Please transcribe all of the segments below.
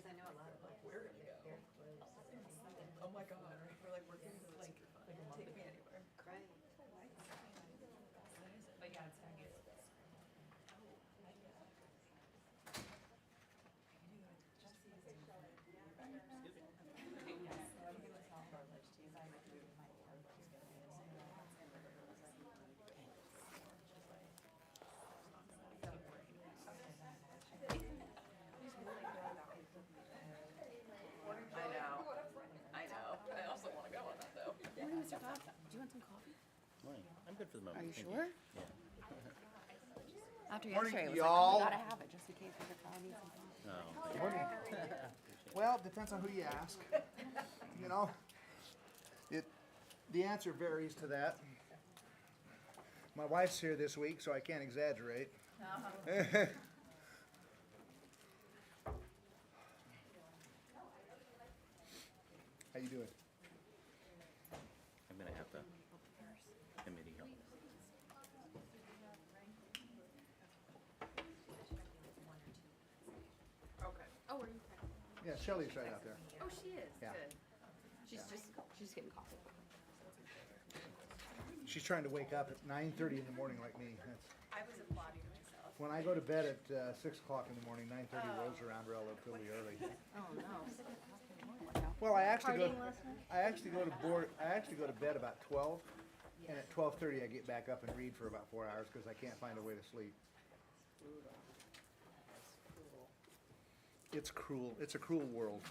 I know a lot of like We're gonna go. they're close. Oh my god, we're like working like take me anywhere. Right. But yeah, it's gonna get. I know. I also want to go on that though. Morning, Mr. Todd. Do you want some coffee? Morning. I'm good for the moment. Are you thank sure? Yeah. After Morning, yesterday, it was y'all. like, we gotta have it just in case we could probably need some coffee. Oh, thank Morning. Well, depends on who you ask. You know, the answer varies to that. My wife's here this week, so I can't exaggerate. How you doing? I'm gonna have the committee help. Okay. Oh, are you? Yeah, Shelley's right out there. Oh, she is. Yeah. Good. She's getting coffee. She's trying to wake up at 9:30 in the morning like me. I was applauding myself. When I go to bed at 6 o'clock in the morning, 9:30 rolls around relatively early. Oh no. Well, I actually go. Partying last night? I actually go to bed about 12, and at 12:30 I get back up and read for about 4 hours because I can't find a way to sleep. It's cruel. It's a cruel world.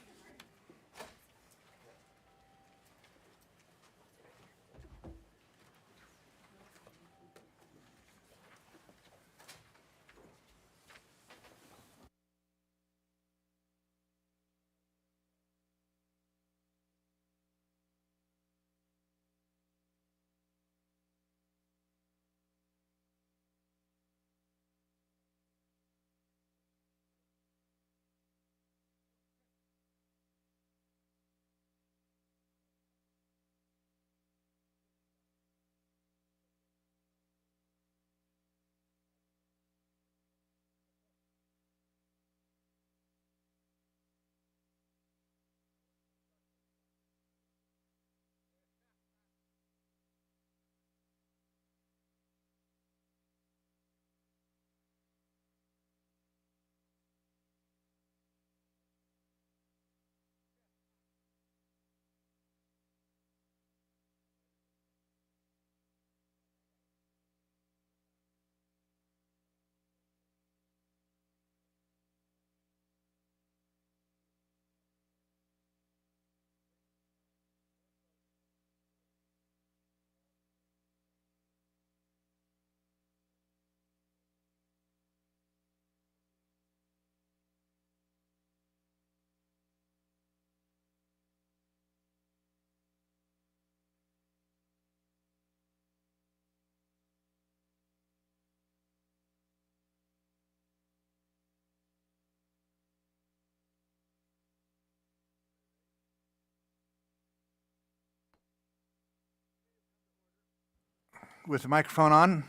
With the microphone on.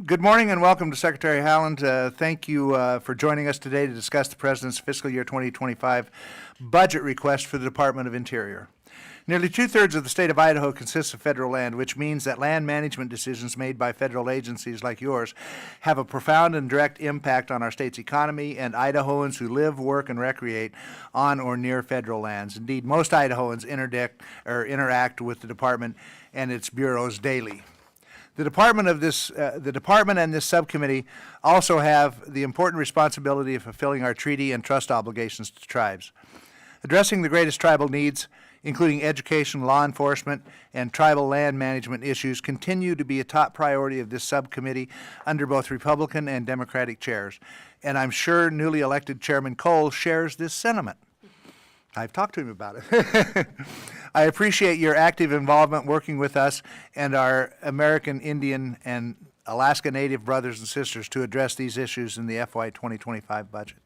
Good morning and welcome to Secretary Howland. Thank you for joining us today to discuss the President's fiscal year 2025 budget request for the Department of Interior. Nearly two-thirds of the state of Idaho consists of federal land, which means that land management decisions made by federal agencies like yours have a profound and direct impact on our state's economy and Idahoans who live, work, and recreate on or near federal lands. Indeed, most Idahoans interact with the department and its bureaus daily. The department and this subcommittee also have the important responsibility of fulfilling our treaty and trust obligations to tribes. Addressing the greatest tribal needs, including education, law enforcement, and tribal land management issues, continue to be a top priority of this subcommittee under both Republican and Democratic chairs. And I'm sure newly elected Chairman Cole shares this sentiment. I've talked to him about it. I appreciate your active involvement working with us and our American Indian and Alaska Native brothers and sisters to address these issues in the FY 2025 budget.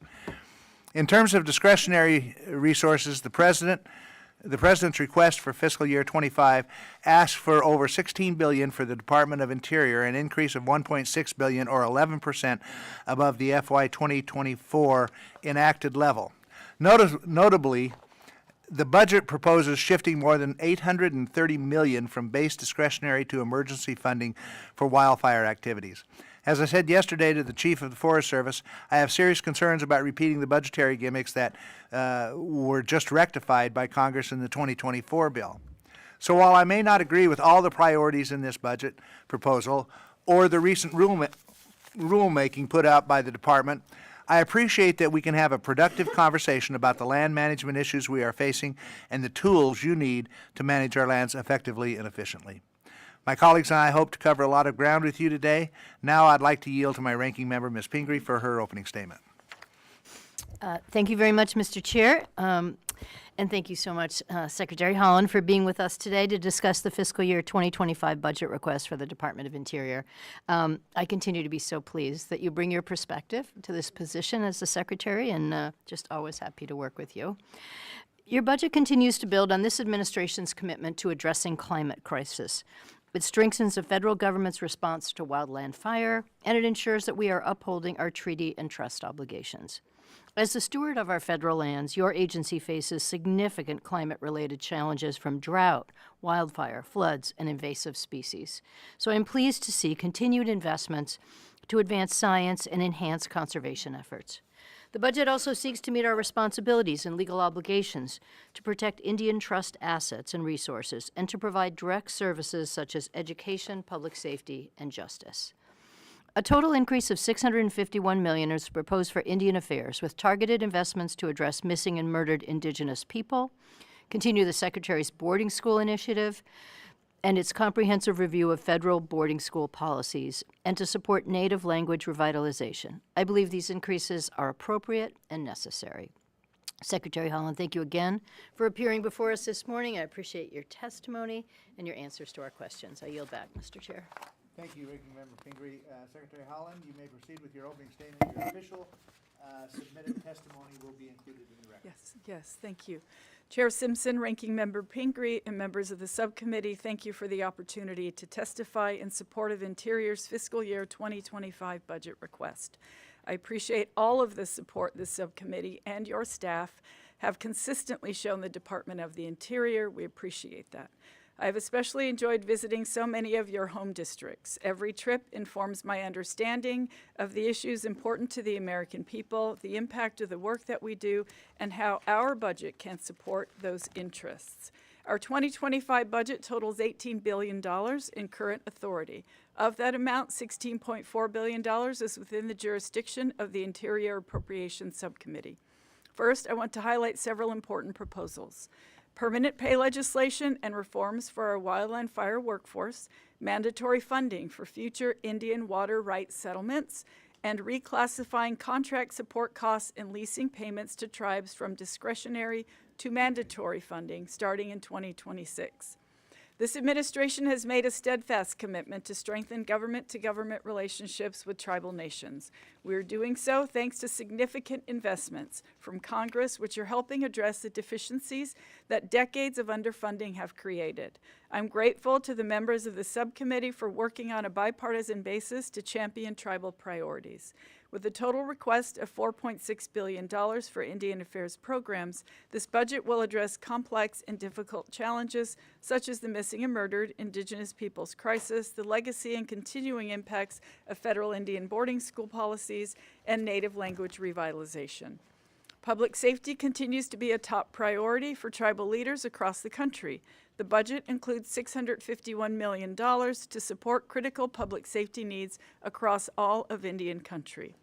In terms of discretionary resources, the President's request for fiscal year 25 asks for over $16 billion for the Department of Interior, an increase of $1.6 billion or 11% above the FY 2024 enacted level. Notably, the budget proposes shifting more than $830 million from base discretionary to emergency funding for wildfire activities. As I said yesterday to the Chief of the Forest Service, I have serious concerns about repeating the budgetary gimmicks that were just rectified by Congress in the 2024 bill. So while I may not agree with all the priorities in this budget proposal or the recent rulemaking put out by the department, I appreciate that we can have a productive conversation about the land management issues we are facing and the tools you need to manage our lands effectively and efficiently. My colleagues and I hope to cover a lot of ground with you today. Now I'd like to yield to my ranking member, Ms. Pingree, for her opening statement. Thank you very much, Mr. Chair. And thank you so much, Secretary Holland, for being with us today to discuss the fiscal year 2025 budget request for the Department of Interior. I continue to be so pleased that you bring your perspective to this position as the Secretary, and just always happy to work with you. Your budget continues to build on this administration's commitment to addressing climate crisis. It strengthens the federal government's response to wildland fire, and it ensures that we are upholding our treaty and trust obligations. As the steward of our federal lands, your agency faces significant climate-related challenges from drought, wildfire, floods, and invasive species. So I'm pleased to see continued investments to advance science and enhance conservation efforts. The budget also seeks to meet our responsibilities and legal obligations to protect Indian trust assets and resources and to provide direct services such as education, public safety, and justice. A total increase of $651 million is proposed for Indian Affairs, with targeted investments to address missing and murdered Indigenous people, continue the Secretary's boarding school initiative, and its comprehensive review of federal boarding school policies, and to support native language revitalization. I believe these increases are appropriate and necessary. Secretary Holland, thank you again for appearing before us this morning. I appreciate your testimony and your answers to our questions. I yield back, Mr. Chair. Thank you, Ranking Member Pingree. Secretary Holland, you may proceed with your opening statement. Your official submitted testimony will be included in the record. Yes, thank you. Chair Simpson, Ranking Member Pingree, and members of the subcommittee, thank you for the opportunity to testify in support of Interior's fiscal year 2025 budget request. I appreciate all of the support this subcommittee and your staff have consistently shown the Department of the Interior. We appreciate that. I've especially enjoyed visiting so many of your home districts. Every trip informs my understanding of the issues important to the American people, the impact of the work that we do, and how our budget can support those interests. Our 2025 budget totals $18 billion in current authority. Of that amount, $16.4 billion is within the jurisdiction of the Interior Appropriations Subcommittee. First, I want to highlight several important proposals. Permanent pay legislation and reforms for our wildland fire workforce, mandatory funding for future Indian water rights settlements, and reclassifying contract support costs and leasing payments to tribes from discretionary to mandatory funding starting in 2026. This administration has made a steadfast commitment to strengthen government-to-government relationships with tribal nations. We are doing so thanks to significant investments from Congress, which are helping address the deficiencies that decades of underfunding have created. I'm grateful to the members of the subcommittee for working on a bipartisan basis to champion tribal priorities. With a total request of $4.6 billion for Indian Affairs programs, this budget will address complex and difficult challenges such as the missing and murdered Indigenous peoples crisis, the legacy and continuing impacts of federal Indian boarding school policies, and native language revitalization. Public safety continues to be a top priority for tribal leaders across the country. The budget includes $651 million to support critical public safety needs across all of Indian country.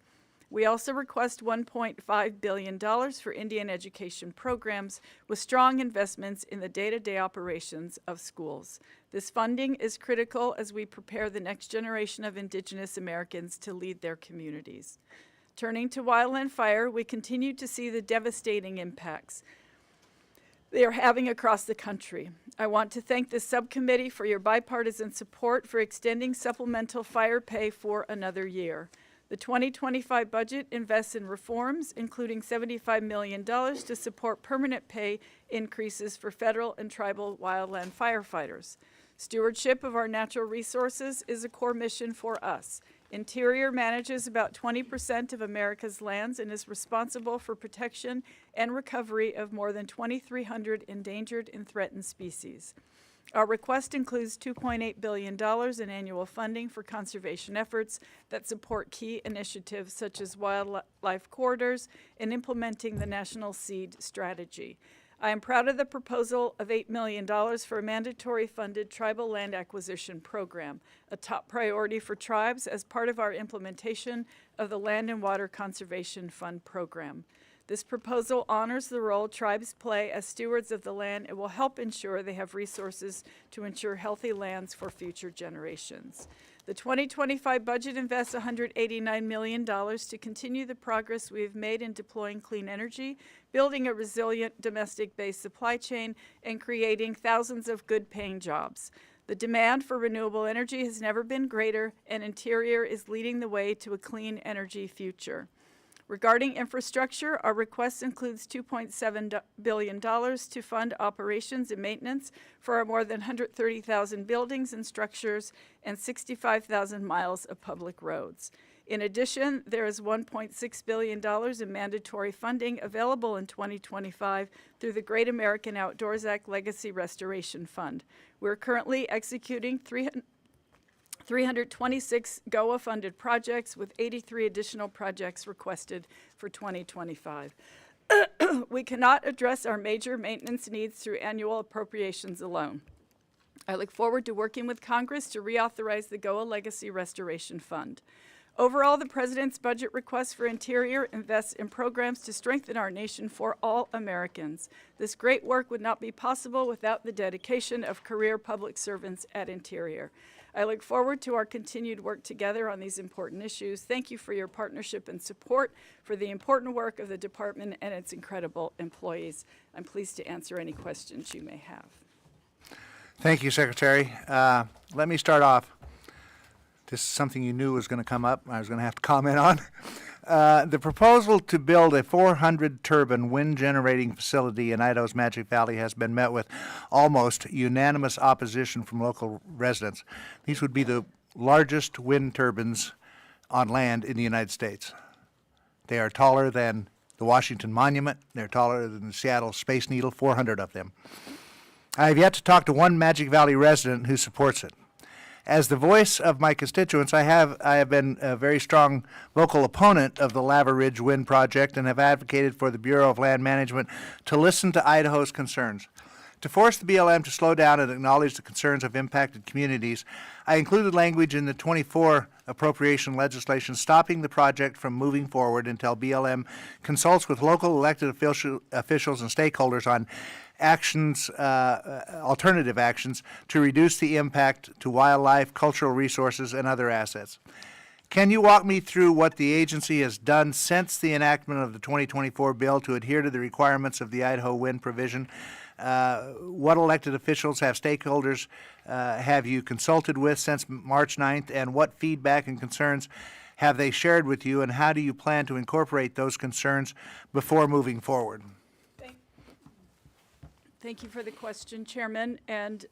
We also request $1.5 billion for Indian education programs with strong investments in the day-to-day operations of schools. This funding is critical as we prepare the next generation of Indigenous Americans to lead their communities. Turning to wildland fire, we continue to see the devastating impacts they are having across the country. I want to thank the subcommittee for your bipartisan support for extending supplemental fire pay for another year. The 2025 budget invests in reforms, including $75 million to support permanent pay increases for federal and tribal wildland firefighters. Stewardship of our natural resources is a core mission for us. Interior manages about 20% of America's lands and is responsible for protection and recovery of more than 2,300 endangered and threatened species. Our request includes $2.8 billion in annual funding for conservation efforts that support key initiatives such as wildlife corridors and implementing the National Seed Strategy. I am proud of the proposal of $8 million for a mandatory funded tribal land acquisition program, a top priority for tribes as part of our implementation of the Land and Water Conservation Fund program. This proposal honors the role tribes play as stewards of the land and will help ensure they have resources to ensure healthy lands for future generations. The 2025 budget invests $189 million to continue the progress we have made in deploying clean energy, building a resilient domestic-based supply chain, and creating thousands of good-paying jobs. The demand for renewable energy has never been greater, and Interior is leading the way to a clean energy future. Regarding infrastructure, our request includes $2.7 billion to fund operations and maintenance for our more than 130,000 buildings and structures and 65,000 miles of public roads. In addition, there is $1.6 billion in mandatory funding available in 2025 through the Great American Outdoors Act Legacy Restoration Fund. We're currently executing 326 GOA-funded projects with 83 additional projects requested for 2025. We cannot address our major maintenance needs through annual appropriations alone. I look forward to working with Congress to reauthorize the GOA Legacy Restoration Fund. Overall, the President's budget request for Interior invests in programs to strengthen our nation for all Americans. This great work would not be possible without the dedication of career public servants at Interior. I look forward to our continued work together on these important issues. Thank you for your partnership and support for the important work of the department and its incredible employees. I'm pleased to answer any questions you may have. Thank you, Secretary. Let me start off. This is something you knew was going to come up. I was going to have to comment on. The proposal to build a 400-turbine wind-generating facility in Idaho's Magic Valley has been met with almost unanimous opposition from local residents. These would be the largest wind turbines on land in the United States. They are taller than the Washington Monument. They're taller than the Seattle Space Needle, 400 of them. I have yet to talk to one Magic Valley resident who supports it. As the voice of my constituents, I have been a very strong local opponent of the Lava Ridge Wind Project and have advocated for the Bureau of Land Management to listen to Idaho's concerns. To force the BLM to slow down and acknowledge the concerns of impacted communities, I included language in the 24 appropriation legislation stopping the project from moving forward until BLM consults with local elected officials and stakeholders on actions, alternative actions to reduce the impact to wildlife, cultural resources, and other assets. Can you walk me through what the agency has done since the enactment of the 2024 bill to adhere to the requirements of the Idaho wind provision? What elected officials stakeholders have you consulted with since March 9th, and what feedback and concerns have they shared with you, and how do you plan to incorporate those concerns before moving forward? Thank you for the question, Chairman, and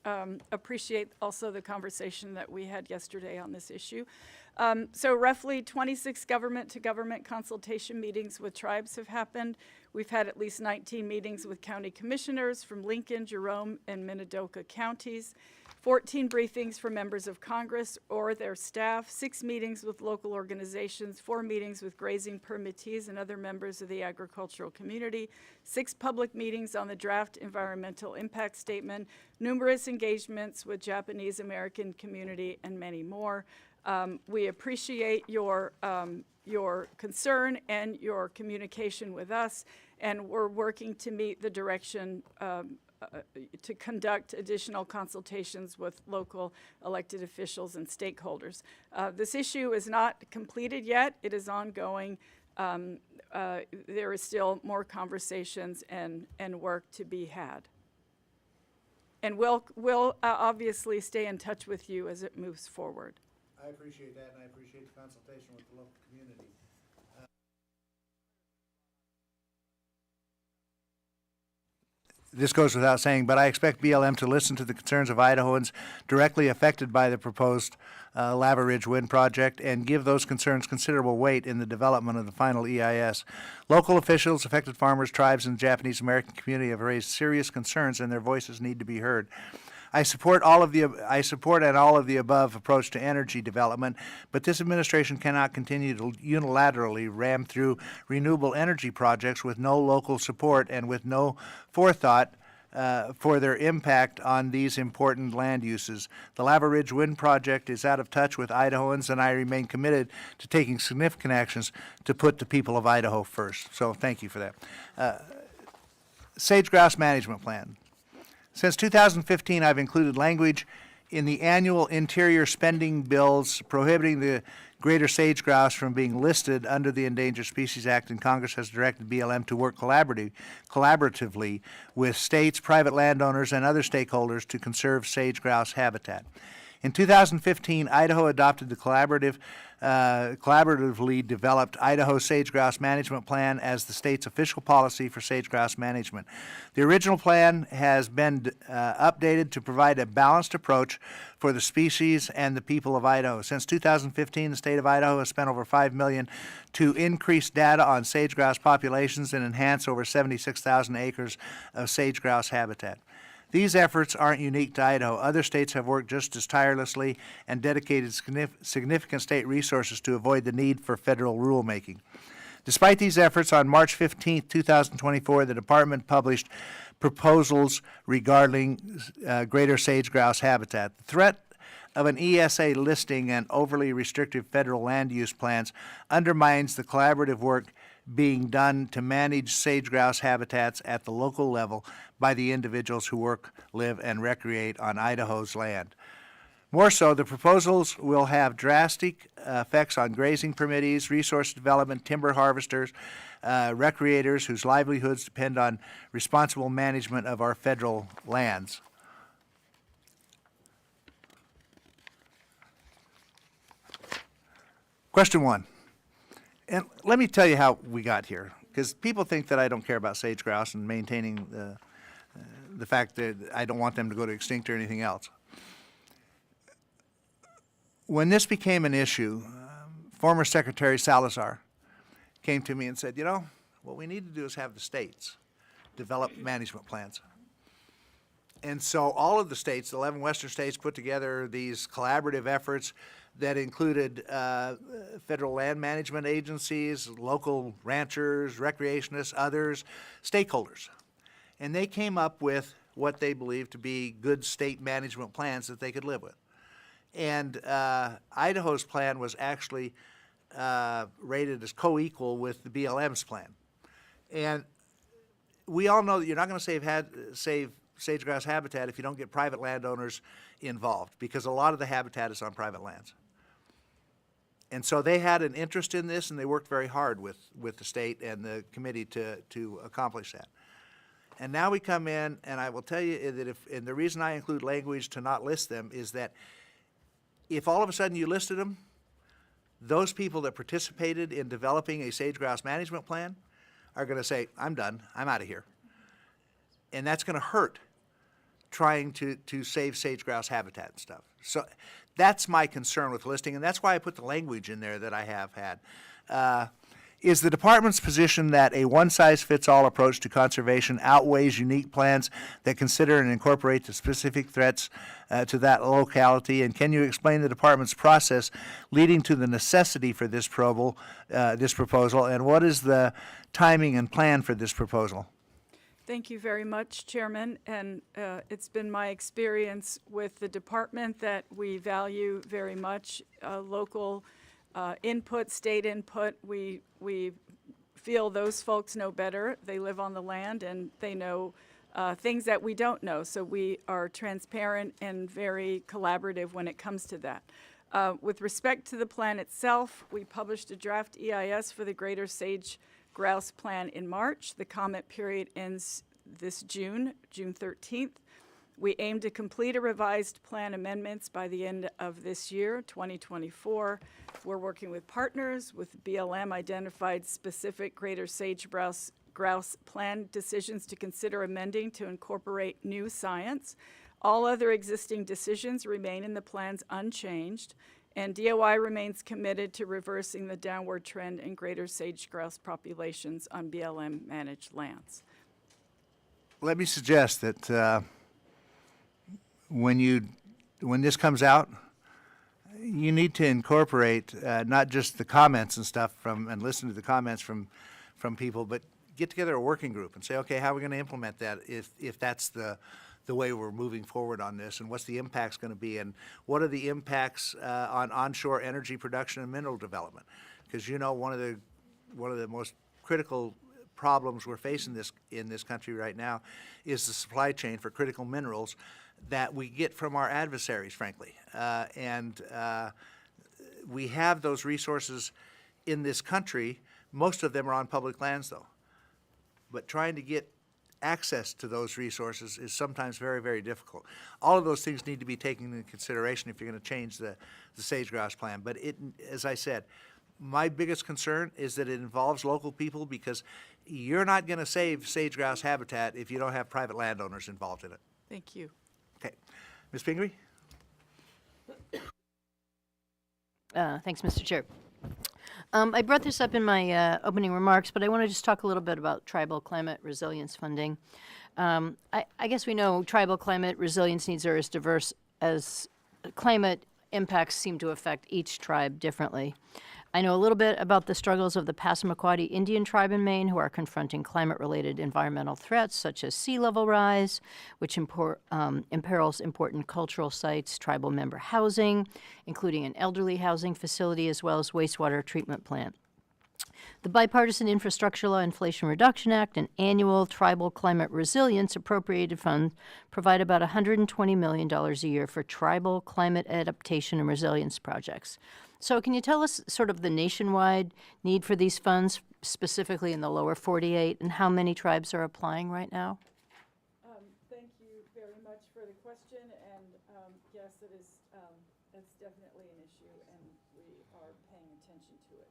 appreciate also the conversation that we had yesterday on this issue. So roughly 26 government-to-government consultation meetings with tribes have happened. We've had at least 19 meetings with county commissioners from Lincoln, Jerome, and Minidoka counties, 14 briefings for members of Congress or their staff, 6 meetings with local organizations, 4 meetings with grazing permittees and other members of the agricultural community, 6 public meetings on the draft environmental impact statement, numerous engagements with Japanese American community, and many more. We appreciate your concern and your communication with us, and we're working to meet the direction to conduct additional consultations with local elected officials and stakeholders. This issue is not completed yet. It is ongoing. There is still more conversations and work to be had. And we'll obviously stay in touch with you as it moves forward. I appreciate that, and I appreciate the consultation with the local community. this goes without saying, but I expect BLM to listen to the concerns of Idahoans directly affected by the proposed Lava Ridge Wind Project and give those concerns considerable weight in the development of the final EIS. Local officials, affected farmers, tribes, and the Japanese American community have raised serious concerns, and their voices need to be heard. I support an all of the above approach to energy development, but this administration cannot continue to unilaterally ram through renewable energy projects with no local support and with no forethought for their impact on these important land uses. The Lava Ridge Wind Project is out of touch with Idahoans, and I remain committed to taking significant actions to put the people of Idaho first. So thank you for that. Sage-grouse management plan. Since 2015, I've included language in the annual interior spending bills prohibiting the greater sage-grouse from being listed under the Endangered Species Act, and Congress has directed BLM to work collaboratively with states, private landowners, and other stakeholders to conserve sage-grouse habitat. In 2015, Idaho adopted the collaboratively developed Idaho Sage-Grouse Management Plan as the state's official policy for sage-grouse management. The original plan has been updated to provide a balanced approach for the species and the people of Idaho. Since 2015, the state of Idaho has spent over $5 million to increase data on sage-grouse populations and enhance over 76,000 acres of sage-grouse habitat. These efforts aren't unique to Idaho. Other states have worked just as tirelessly and dedicated significant state resources to avoid the need for federal rulemaking. Despite these efforts, on March 15, 2024, the department published proposals regarding greater sage-grouse habitat. The threat of an ESA listing and overly restrictive federal land use plans undermines the collaborative work being done to manage sage-grouse habitats at the local level by the individuals who work, live, and recreate on Idaho's land. More so, the proposals will have drastic effects on grazing permittees, resource development, timber harvesters, recreators whose livelihoods depend on responsible management of our federal lands. Question 1. And let me tell you how we got here, because people think that I don't care about sage-grouse and maintaining the fact that I don't want them to go to extinct or anything else. When this became an issue, former Secretary Salazar came to me and said, you know, what we need to do is have the states develop management plans. And so all of the states, the 11 western states, put together these collaborative efforts that included federal land management agencies, local ranchers, recreationists, others, stakeholders. And they came up with what they believed to be good state management plans that they could live with. And Idaho's plan was actually rated as co-equal with the BLM's plan. And we all know that you're not going to save sage-grouse habitat if you don't get private landowners involved, because a lot of the habitat is on private lands. And so they had an interest in this, and they worked very hard with the state and the committee to accomplish that. And now we come in, and I will tell you that and the reason I include language to not list them is that if all of a sudden you listed them, those people that participated in developing a sage-grouse management plan are going to say, I'm done, I'm out of here. And that's going to hurt trying to save sage-grouse habitat and stuff. So that's my concern with listing, and that's why I put the language in there that I have had. Is the department's position that a one-size-fits-all approach to conservation outweighs unique plans that consider and incorporate the specific threats to that locality? And can you explain the department's process leading to the necessity for this proposal, and what is the timing and plan for this proposal? Thank you very much, Chairman. And it's been my experience with the department that we value very much local input, state input. We feel those folks know better. They live on the land and they know things that we don't know. So we are transparent and very collaborative when it comes to that. With respect to the plan itself, we published a draft EIS for the Greater Sage Grouse Plan in March. The comment period ends this June 13th. We aim to complete a revised plan amendments by the end of this year, 2024. We're working with partners, with BLM identified specific greater sage-grouse grouse plan decisions to consider amending to incorporate new science. All other existing decisions remain in the plans unchanged, and DOI remains committed to reversing the downward trend in greater sage grouse populations on BLM managed lands. Let me suggest that when this comes out, you need to incorporate not just the comments and stuff and listen to the comments from people, but get together a working group and say, okay, how are we going to implement that if that's the way we're moving forward on this, and what's the impacts going to be, and what are the impacts on onshore energy production and mineral development? Because one of the most critical problems we're facing in this country right now is the supply chain for critical minerals that we get from our adversaries, frankly. We have those resources in this country. Most of them are on public lands, though. But trying to get access to those resources is sometimes very, very difficult. All of those things need to be taken into consideration if you're going to change the sage grouse plan. But as I said, my biggest concern is that it involves local people, because you're not going to save sage grouse habitat if you don't have private landowners involved in it. Thank you. Okay. Ms. Pingree? Thanks, Mr. Chair. I brought this up in my opening remarks, but I want to just talk a little bit about tribal climate resilience funding. I guess we know tribal climate resilience needs are as diverse as climate impacts seem to affect each tribe differently. I know a little bit about the struggles of the Passamaquoddy Indian tribe in Maine, who are confronting climate-related environmental threats such as sea level rise, which imperils important cultural sites, tribal member housing, including an elderly housing facility, as well as wastewater treatment plant. The Bipartisan Infrastructure Law Inflation Reduction Act and annual Tribal Climate Resilience Appropriated Funds provide about $120 million a year for tribal climate adaptation and resilience projects. So can you tell us sort of the nationwide need for these funds, specifically in the lower 48, and how many tribes are applying right now? Thank you very much for the question, and yes, it's definitely an issue, and we are paying attention to it.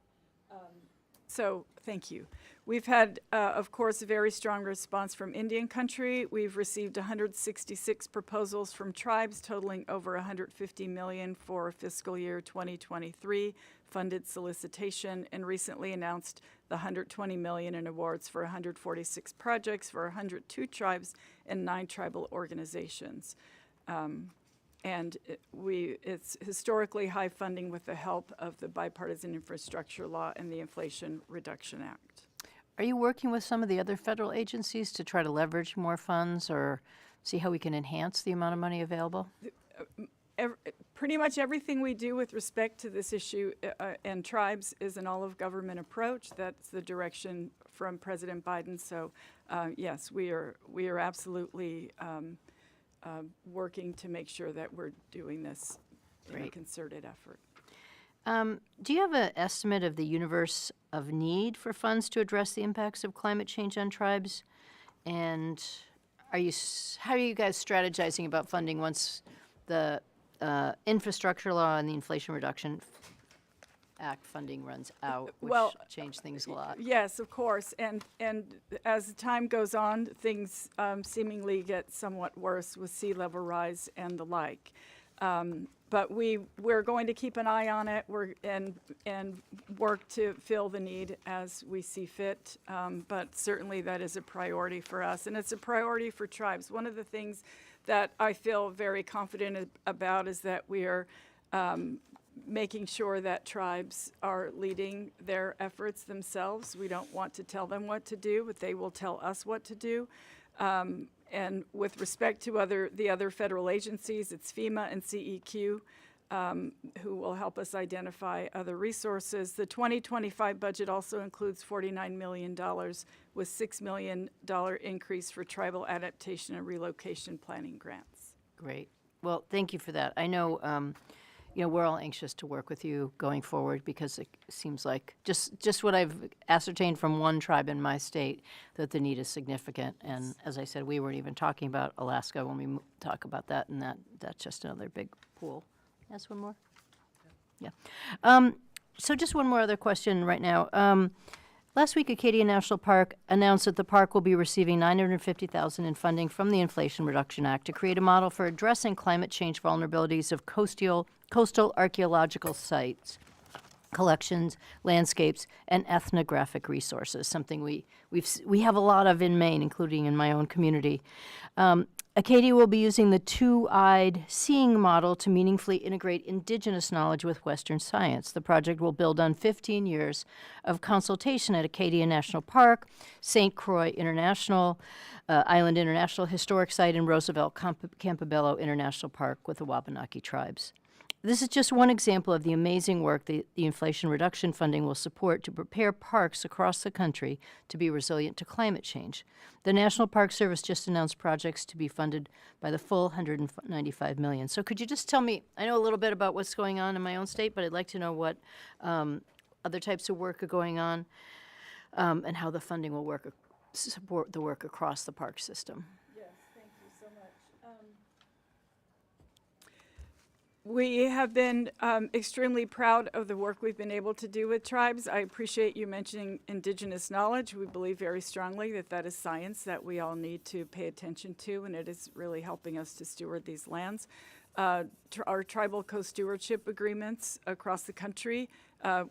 So, thank you. We've had, of course, a very strong response from Indian country. We've received 166 proposals from tribes totaling over $150 million for fiscal year 2023 funded solicitation, and recently announced the $120 million in awards for 146 projects for 102 tribes and 9 tribal organizations. And it's historically high funding with the help of the Bipartisan Infrastructure Law and the Inflation Reduction Act. Are you working with some of the other federal agencies to try to leverage more funds or see how we can enhance the amount of money available? Pretty much everything we do with respect to this issue and tribes is an all-of-government approach. That's the direction from President Biden. So, yes, we are absolutely working to make sure that we're doing this in a concerted effort. Do you have an estimate of the universe of need for funds to address the impacts of climate change on tribes? And how are you guys strategizing about funding once the infrastructure law and the Inflation Reduction Act funding runs out, which change things a lot? Yes, of course. And as time goes on, things seemingly get somewhat worse with sea level rise and the like. But we're going to keep an eye on it and work to fill the need as we see fit. But certainly that is a priority for us, and it's a priority for tribes. One of the things that I feel very confident about is that we are making sure that tribes are leading their efforts themselves. We don't want to tell them what to do, but they will tell us what to do. And with respect to the other federal agencies, it's FEMA and CEQ who will help us identify other resources. The 2025 budget also includes $49 million with $6 million increase for tribal adaptation and relocation planning grants. Great. Well, thank you for that. I know we're all anxious to work with you going forward, because it seems like just what I've ascertained from one tribe in my state, that the need is significant. And as I said, we weren't even talking about Alaska when we talk about that, and that's just another big pool. Yes, one more? Yeah. So just one more other question right now. Last week, Acadia National Park announced that the park will be receiving $950,000 in funding from the Inflation Reduction Act to create a model for addressing climate change vulnerabilities of coastal archaeological sites, collections, landscapes, and ethnographic resources, something we have a lot of in Maine, including in my own community. Acadia will be using the two-eyed seeing model to meaningfully integrate indigenous knowledge with Western science. The project will build on 15 years of consultation at Acadia National Park, St. Croix International, Island International Historic Site, and Roosevelt Campobello International Park with the Wabanaki tribes. This is just one example of the amazing work the Inflation Reduction funding will support to prepare parks across the country to be resilient to climate change. The National Park Service just announced projects to be funded by the full $195 million. So could you just tell me, I know a little bit about what's going on in my own state, but I'd like to know what other types of work are going on and how the funding will support the work across the park system. Yes, thank you so much. We have been extremely proud of the work we've been able to do with tribes. I appreciate you mentioning indigenous knowledge. We believe very strongly that that is science that we all need to pay attention to, and it is really helping us to steward these lands. Our tribal co-stewardship agreements across the country,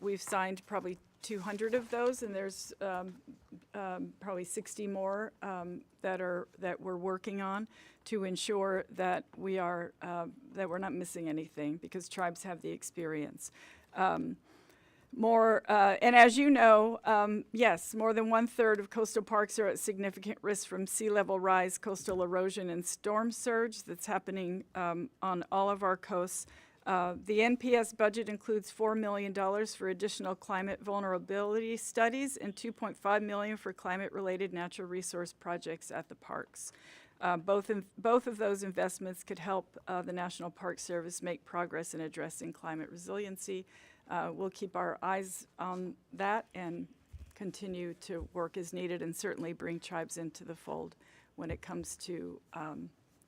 we've signed probably 200 of those, and there's probably 60 more that we're working on to ensure that we're not missing anything, because tribes have the experience. And as you know, yes, more than 1/3 of coastal parks are at significant risk from sea level rise, coastal erosion, and storm surge that's happening on all of our coasts. The NPS budget includes $4 million for additional climate vulnerability studies and $2.5 million for climate-related natural resource projects at the parks. Both of those investments could help the National Park Service make progress in addressing climate resiliency. We'll keep our eyes on that and continue to work as needed, and certainly bring tribes into the fold when it comes to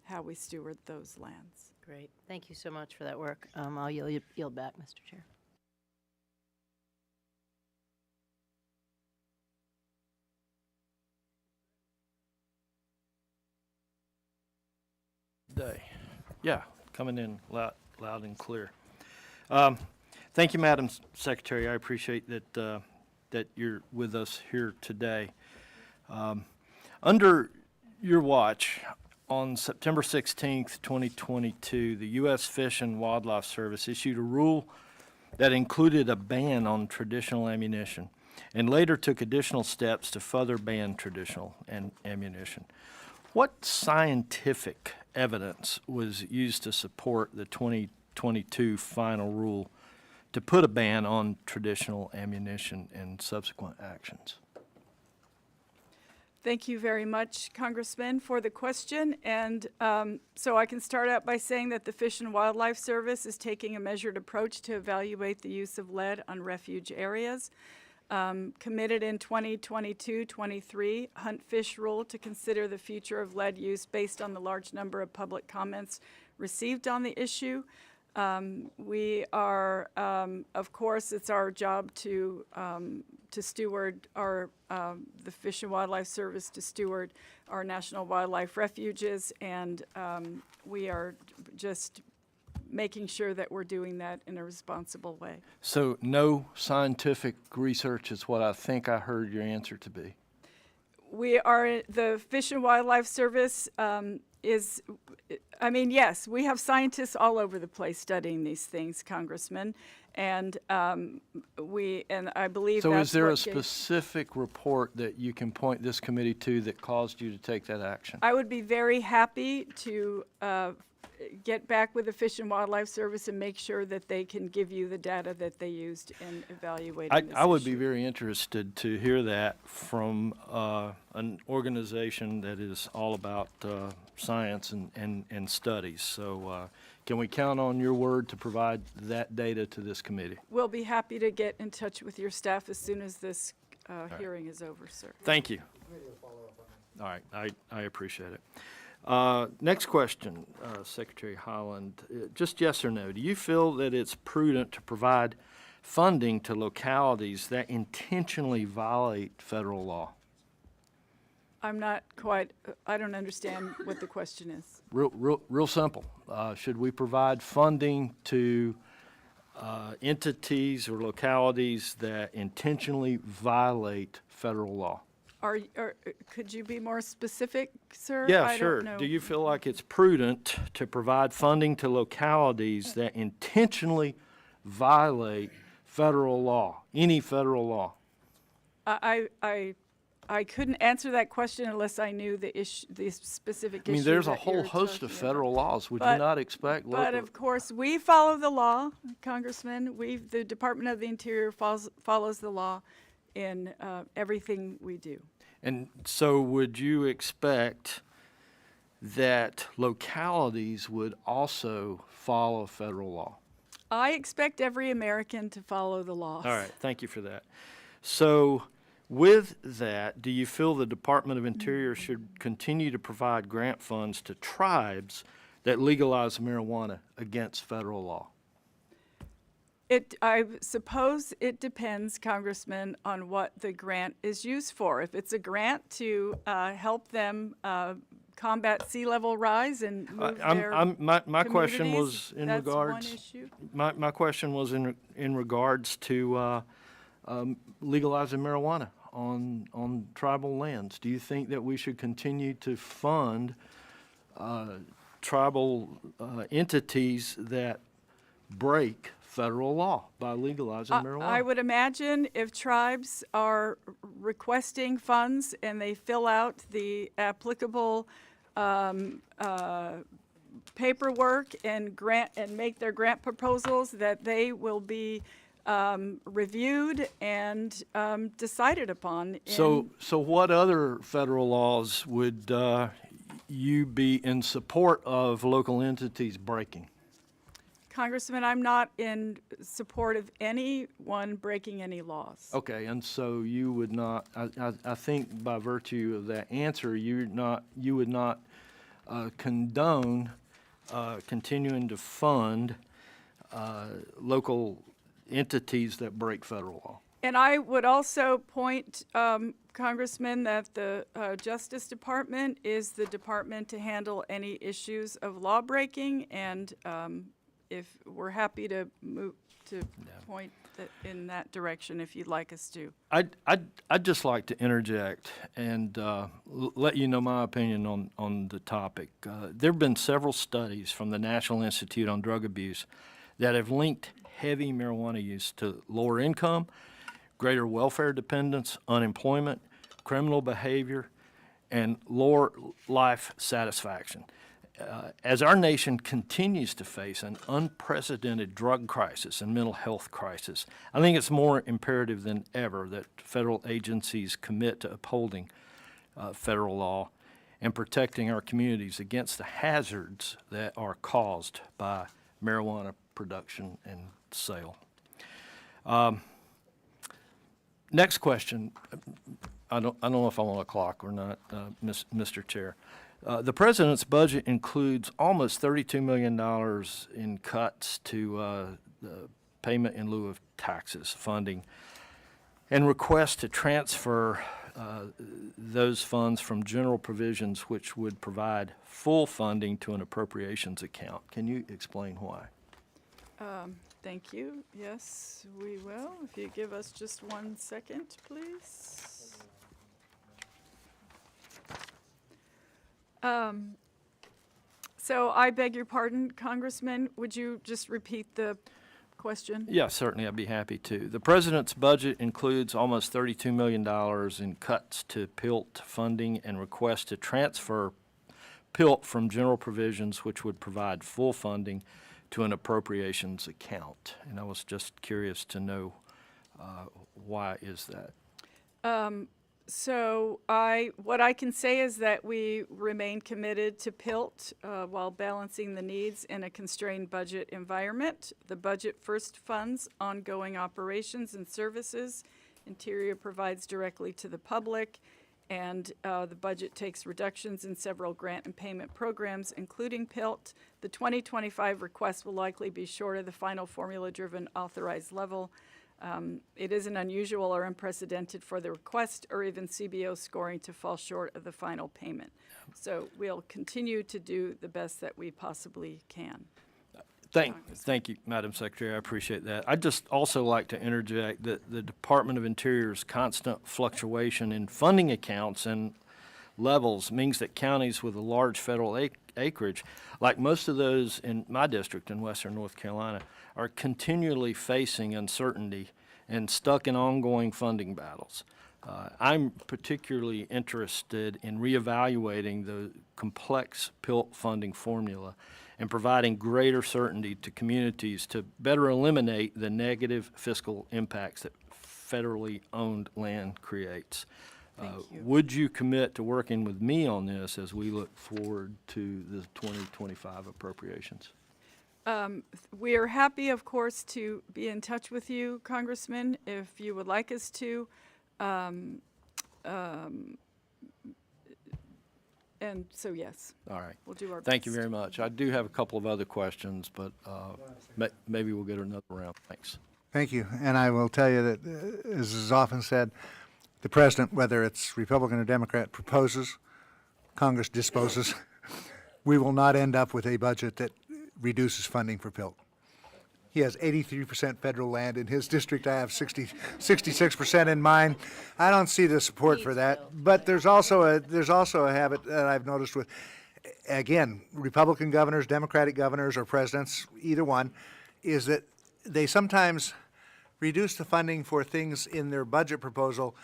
how we steward those lands. Great. Thank you so much for that work. I'll yield back, Mr. Chair. Day. Yeah, coming in loud and clear. Thank you, Madam Secretary. I appreciate that that you're with us here today. Under your watch, on September 16th, 2022, the U.S. Fish and Wildlife Service issued a rule that included a ban on traditional ammunition, and later took additional steps to further ban traditional ammunition. What scientific evidence was used to support the 2022 final rule to put a ban on traditional ammunition and subsequent actions? Thank you very much, Congressman, for the question. And so I can start out by saying that the Fish and Wildlife Service is taking a measured approach to evaluate the use of lead on refuge areas. Committed in 2022-23 Hunt Fish Rule to consider the future of lead use based on the large number of public comments received on the issue. We are, of course, it's our job to steward our, the Fish and Wildlife Service to steward our national wildlife refuges, and we are just making sure that we're doing that in a responsible way. So no scientific research is what I think I heard your answer to be. We are, the Fish and Wildlife Service yes, we have scientists all over the place studying these things, Congressman, and I believe so that's is there what a specific report that you can point this committee to that caused you to take that action? I would be very happy to get back with the Fish and Wildlife Service and make sure that they can give you the data that they used in evaluating this I would be issue. very interested to hear that from an organization that is all about science and studies. So can we count on your word to provide that data to this committee? We'll be happy to get in touch with your staff as soon as this hearing is over, sir. Thank you. All right, I appreciate it. Next question, Secretary Holland. Just yes or no, do you feel that it's prudent to provide funding to localities that intentionally violate federal law? I'm not quite, I don't understand what the question is. Real simple. Should we provide funding to entities or localities that intentionally violate federal law? Could you be more specific, sir? Yeah, I sure. don't know. Do you feel like it's prudent to provide funding to localities that intentionally violate federal law, any federal law? I couldn't answer that question unless I knew the specific issue. I mean, there's a that whole you're host of talking about. federal laws. Would you But- not expect local? But of course, we follow the law, Congressman. The Department of the Interior follows the law in everything we do. And so would you expect that localities would also follow federal law? I expect every American to follow the laws. All right, thank you for that. So with that, do you feel the Department of Interior should continue to provide grant funds to tribes that legalize marijuana against federal law? I suppose it depends, Congressman, on what the grant is used for. If it's a grant to help them combat sea level rise and move their My question communities, was in that's one regards, issue. my question was in regards to legalizing marijuana on tribal lands. Do you think that we should continue to fund tribal entities that break federal law by legalizing marijuana? I would imagine if tribes are requesting funds and they fill out the applicable paperwork and make their grant proposals, that they will be reviewed and decided upon. So what other federal laws would you be in support of local entities breaking? Congressman, I'm not in support of anyone breaking any laws. Okay, and so you would not, I think by virtue of that answer, you would not condone continuing to fund local entities that break federal law. And I would also point, Congressman, that the Justice Department is the department to handle any issues of law breaking, and if we're happy to move to point in that direction if you'd like us to. I'd just like to interject and let you know my opinion on the topic. There have been several studies from the National Institute on Drug Abuse that have linked heavy marijuana use to lower income, greater welfare dependence, unemployment, criminal behavior, and lower life satisfaction. As our nation continues to face an unprecedented drug crisis and mental health crisis, I think it's more imperative than ever that federal agencies commit to upholding federal law and protecting our communities against the hazards that are caused by marijuana production and sale. Next question. I don't know if I want a clock or not, Mr. Chair. The president's budget includes almost $32 million in cuts to the payment in lieu of taxes funding and requests to transfer those funds from general provisions, which would provide full funding, to an appropriations account. Can you explain why? Thank you. Yes, we will. If you give us just 1 second, please. So I beg your pardon, Congressman, would you just repeat the question? Yeah, certainly, I'd be happy to. The president's budget includes almost $32 million in cuts to PILT funding and requests to transfer PILT from general provisions, which would provide full funding, to an appropriations account. And I was just curious to know why is that? So what I can say is that we remain committed to PILT while balancing the needs in a constrained budget environment. The budget first funds ongoing operations and services Interior provides directly to the public, And the budget takes reductions in several grant and payment programs, including PILT. The 2025 request will likely be short of the final formula-driven authorized level. It isn't unusual or unprecedented for the request or even CBO scoring to fall short of the final payment. So we'll continue to do the best that we possibly can. Thank you, Madam Secretary. I appreciate that. I'd just also like to interject that the Department of Interior's constant fluctuation in funding accounts and levels means that counties with a large federal acreage, like most of those in my district in western North Carolina, are continually facing uncertainty and stuck in ongoing funding battles. I'm particularly interested in reevaluating the complex PILT funding formula and providing greater certainty to communities to better eliminate the negative fiscal impacts that federally owned land creates. Would you commit to working with me on this as we look forward to the 2025 appropriations? We are happy, of course, to be in touch with you, Congressman, if you would like us to. And so, yes. All right. We'll do our best. Thank you very much. I do have a couple of other questions, but maybe we'll get another round. Thanks. Thank you. And I will tell you that, as is often said, the president, whether it's Republican or Democrat, proposes, Congress disposes. We will not end up with a budget that reduces funding for PILT. He has 83% federal land in his district. I have 66% in mine. I don't see the support for that. But there's also a habit that I've noticed with, again, Republican governors, Democratic governors, or presidents, either one, is that they sometimes reduce the funding for things in their budget proposal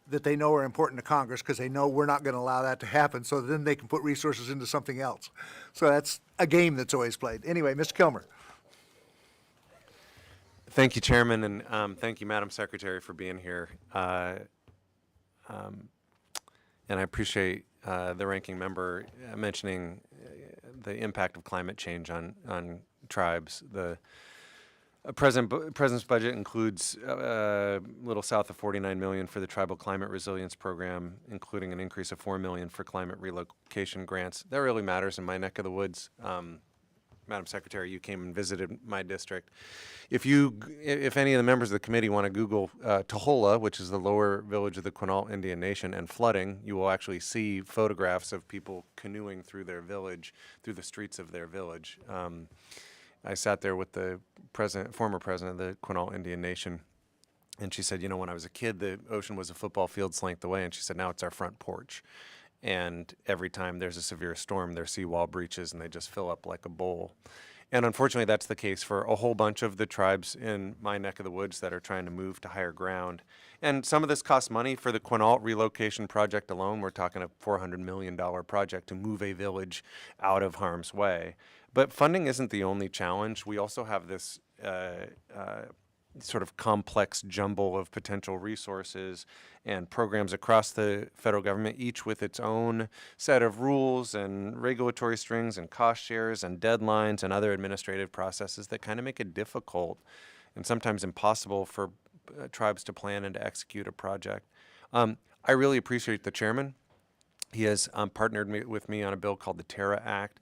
that they know are important to Congress because they know we're not going to allow that to happen. So then they can put resources into something else. So that's a game that's always played. Anyway, Mr. Kilmer. Thank you, Chairman, and thank you, Madam Secretary, for being here. And I appreciate the ranking member mentioning the impact of climate change on tribes. The President's budget includes a little south of $49 million for the Tribal Climate Resilience Program, including an increase of $4 million for climate relocation grants. That really matters in my neck of the woods. Madam Secretary, you came and visited my district. If any of the members of the committee want to Google Tohola, which is the lower village of the Quinault Indian Nation, and flooding, you will actually see photographs of people canoeing through their village, through the streets of their village. I sat there with the former president of the Quinault Indian Nation, and she said, you know, when I was a kid, the ocean was a football field's length away, and she said, now it's our front porch. And every time there's a severe storm, their seawall breaches and they just fill up like a bowl. And unfortunately, that's the case for a whole bunch of the tribes in my neck of the woods that are trying to move to higher ground. And some of this costs money. For the Quinault relocation project alone, we're talking a $400 million project to move a village out of harm's way. But funding isn't the only challenge. We also have this sort of complex jumble of potential resources and programs across the federal government, each with its own set of rules and regulatory strings and cost shares and deadlines and other administrative processes that kind of make it difficult and sometimes impossible for tribes to plan and to execute a project. I really appreciate the chairman. He has partnered with me on a bill called the TERRA Act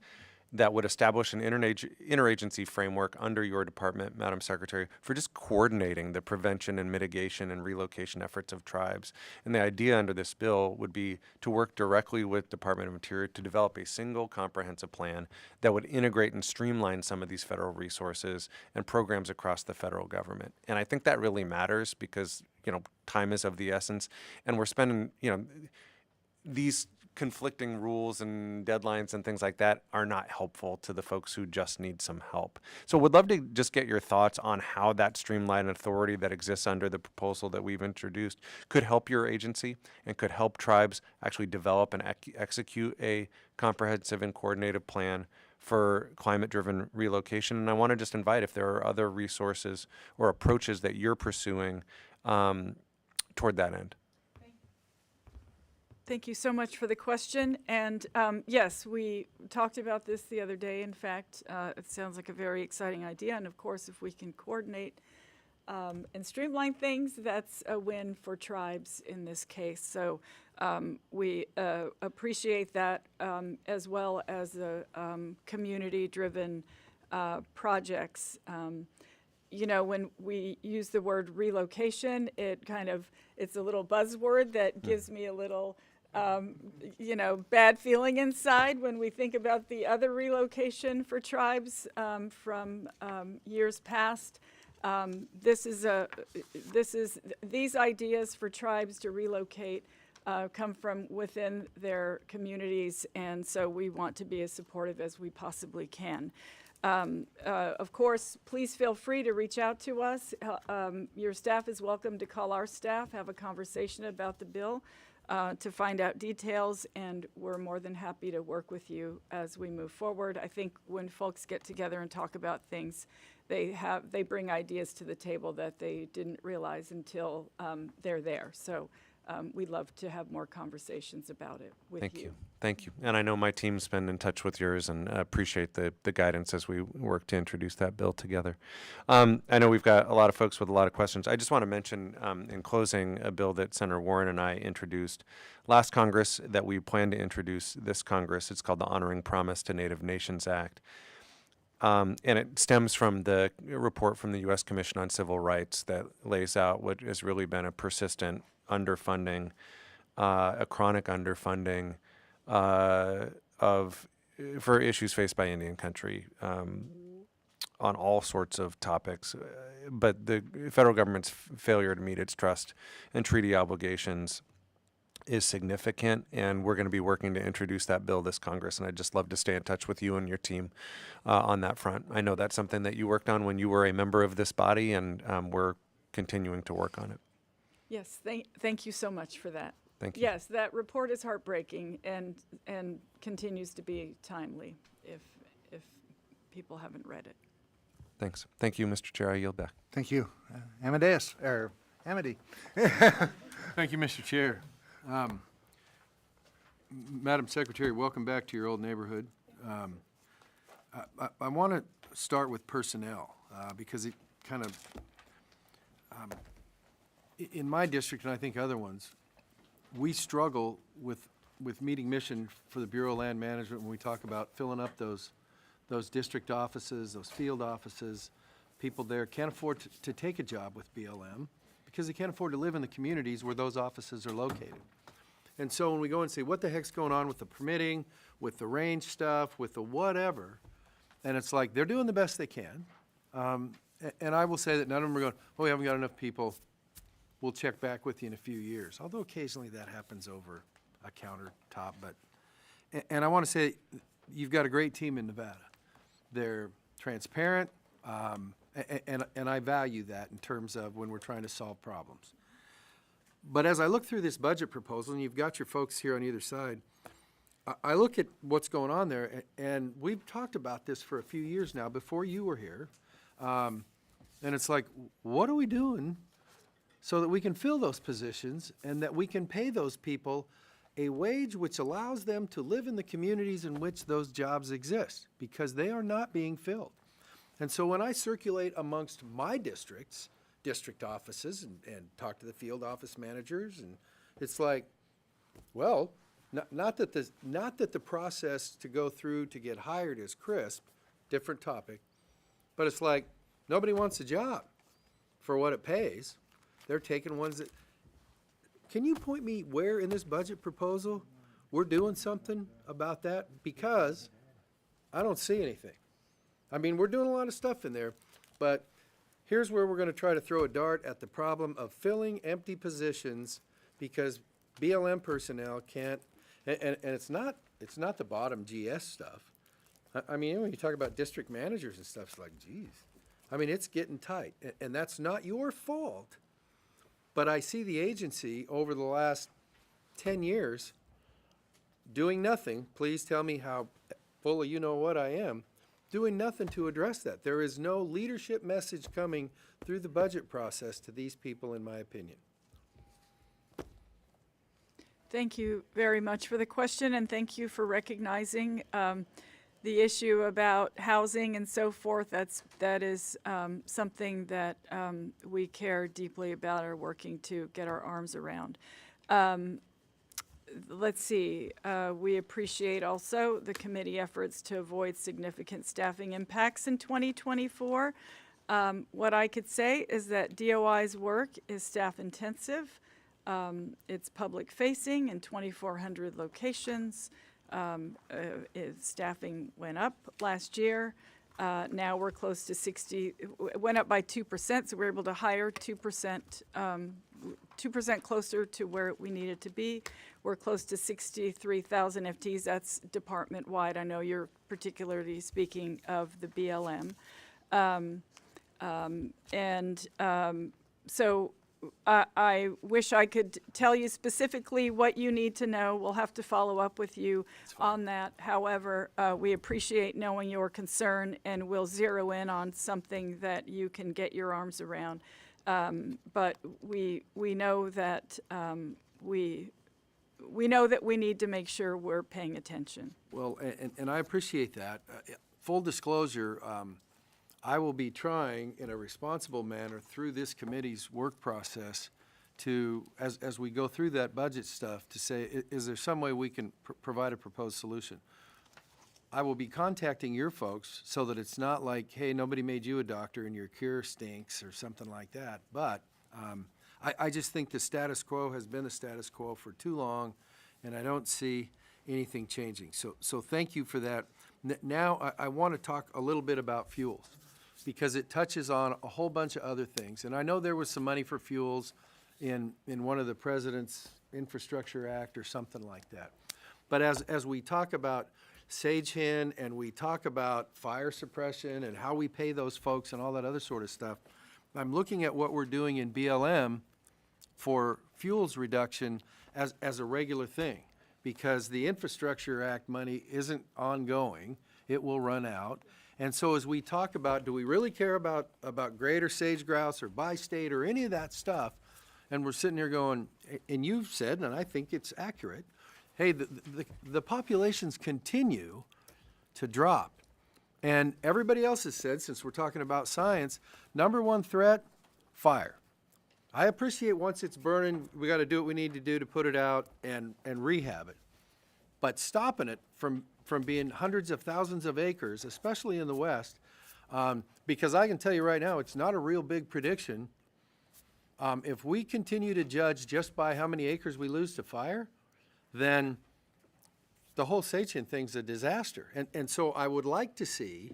that would establish an interagency framework under your department, Madam Secretary, for just coordinating the prevention and mitigation and relocation efforts of tribes. And the idea under this bill would be to work directly with Department of Interior to develop a single comprehensive plan that would integrate and streamline some of these federal resources and programs across the federal government. And I think that really matters because, you know, time is of the essence, and we're spending, you know, these conflicting rules and deadlines and things like that are not helpful to the folks who just need some help. So would love to just get your thoughts on how that streamlined authority that exists under the proposal that we've introduced could help your agency and could help tribes actually develop and execute a comprehensive and coordinated plan for climate-driven relocation. And I want to just invite if there are other resources or approaches that you're pursuing toward that end. Thank you so much for the question. And yes, we talked about this the other day. In fact, it sounds like a very exciting idea. And of course, if we can coordinate and streamline things, that's a win for tribes in this case. So we appreciate that, as well as the community-driven projects. You know, when we use the word relocation, it's a little buzzword that gives me a little, you know, bad feeling inside when we think about the other relocation for tribes from years past. These ideas for tribes to relocate come from within their communities, and so we want to be as supportive as we possibly can. Of course, please feel free to reach out to us. Your staff is welcome to call our staff, have a conversation about the bill to find out details, and we're more than happy to work with you as we move forward. I think when folks get together and talk about things, they bring ideas to the table that they didn't realize until they're there. So we'd love to have more conversations about it with you. Thank you. Thank you. And I know my team's been in touch with yours, and appreciate the guidance as we work to introduce that bill together. I know we've got a lot of folks with a lot of questions. I just want to mention in closing a bill that Senator Warren and I introduced last Congress that we plan to introduce this Congress. It's called the Honoring Promise to Native Nations Act. And it stems from the report from the U.S. Commission on Civil Rights that lays out what has really been a persistent underfunding, a chronic underfunding for issues faced by Indian country on all sorts of topics. But the federal government's failure to meet its trust and treaty obligations is significant, and we're going to be working to introduce that bill this Congress, and I'd just love to stay in touch with you and your team on that front. I know that's something that you worked on when you were a member of this body, and we're continuing to work on it. Yes, thank you so much for that. Thank you. Yes, that report is heartbreaking and continues to be timely if people haven't read it. Thanks. Thank you, Mr. Chair. I yield back. Thank you. Amity. Thank you, Mr. Chair. Madam Secretary, welcome back to your old neighborhood. I want to start with personnel because it kind of, in my district and I think other ones, we struggle with meeting mission for the Bureau of Land Management when we talk about filling up those district offices, those field offices. People there can't afford to take a job with BLM because they can't afford to live in the communities where those offices are located. And so when we go and say, what the heck's going on with the permitting, with the range stuff, with the whatever, and it's like, they're doing the best they can. And I will say that none of them are going, oh, we haven't got enough people. We'll check back with you in a few years. Although occasionally that happens over a countertop. And I want to say, you've got a great team in Nevada. They're transparent, and I value that in terms of when we're trying to solve problems. But as I look through this budget proposal, and you've got your folks here on either side, I look at what's going on there, and we've talked about this for a few years now, before you were here. And it's like, what are we doing so that we can fill those positions and that we can pay those people a wage which allows them to live in the communities in which those jobs exist, because they are not being filled. And so when I circulate amongst my district offices and talk to the field office managers, and it's like, well, not that the process to go through to get hired is crisp, different topic, but it's like nobody wants a job for what it pays. They're taking ones that, can you point me where in this budget proposal we're doing something about that? Because I don't see anything. I mean, we're doing a lot of stuff in there, but here's where we're going to try to throw a dart at the problem of filling empty positions because BLM personnel can't, and it's not the bottom GS stuff. I mean, when you talk about district managers and stuff, it's like, geez. I mean, it's getting tight, and that's not your fault. But I see the agency over the last 10 years doing nothing. Please tell me how full of you-know-what I am. Doing nothing to address that. There is no leadership message coming through the budget process to these people, in my opinion. Thank you very much for the question, and thank you for recognizing the issue about housing and so forth, that is something that we care deeply about, are working to get our arms around. Let's see, we appreciate also the committee efforts to avoid significant staffing impacts in 2024. What I could say is that DOI's work is staff intensive. It's public facing in 2,400 locations. Staffing went up last year. Now we're close to 60, it went up by 2%, so we're able to hire 2%, 2% closer to where we needed to be. We're close to 63,000 FTEs. That's department-wide. I know you're particularly speaking of the BLM. So I wish I could tell you specifically what you need to know. We'll have to follow up with you on that. However, we appreciate knowing your concern, and we'll zero in on something that you can get your arms around. But we know that we know that we need to make sure we're paying attention. Well, and I appreciate that. Full disclosure, I will be trying in a responsible manner through this committee's work process to, as we go through that budget stuff, to say, is there some way we can provide a proposed solution? I will be contacting your folks so that it's not like, hey, nobody made you a doctor and your cure stinks or something like that. But I just think the status quo has been the status quo for too long, and I don't see anything changing. So thank you for that. Now I want to talk a little bit about fuels, because it touches on a whole bunch of other things. And I know there was some money for fuels in one of the President's Infrastructure Act or something like that. But as we talk about sage hen and we talk about fire suppression and how we pay those folks and all that other sort of stuff, I'm looking at what we're doing in BLM for fuels reduction as a regular thing, because the Infrastructure Act money isn't ongoing. It will run out. And so as we talk about, do we really care about greater sage grouse or bi-state or any of that stuff? And we're sitting here going, and you've said, and I think it's accurate, hey, the populations continue to drop. And everybody else has said, since we're talking about science, number one threat, fire. I appreciate once it's burning, we got to do what we need to do to put it out and rehab it. But stopping it from being hundreds of thousands of acres, especially in the West, because I can tell you right now, it's not a real big prediction. If we continue to judge just by how many acres we lose to fire, then the whole sage-hen thing's a disaster. And so I would like to see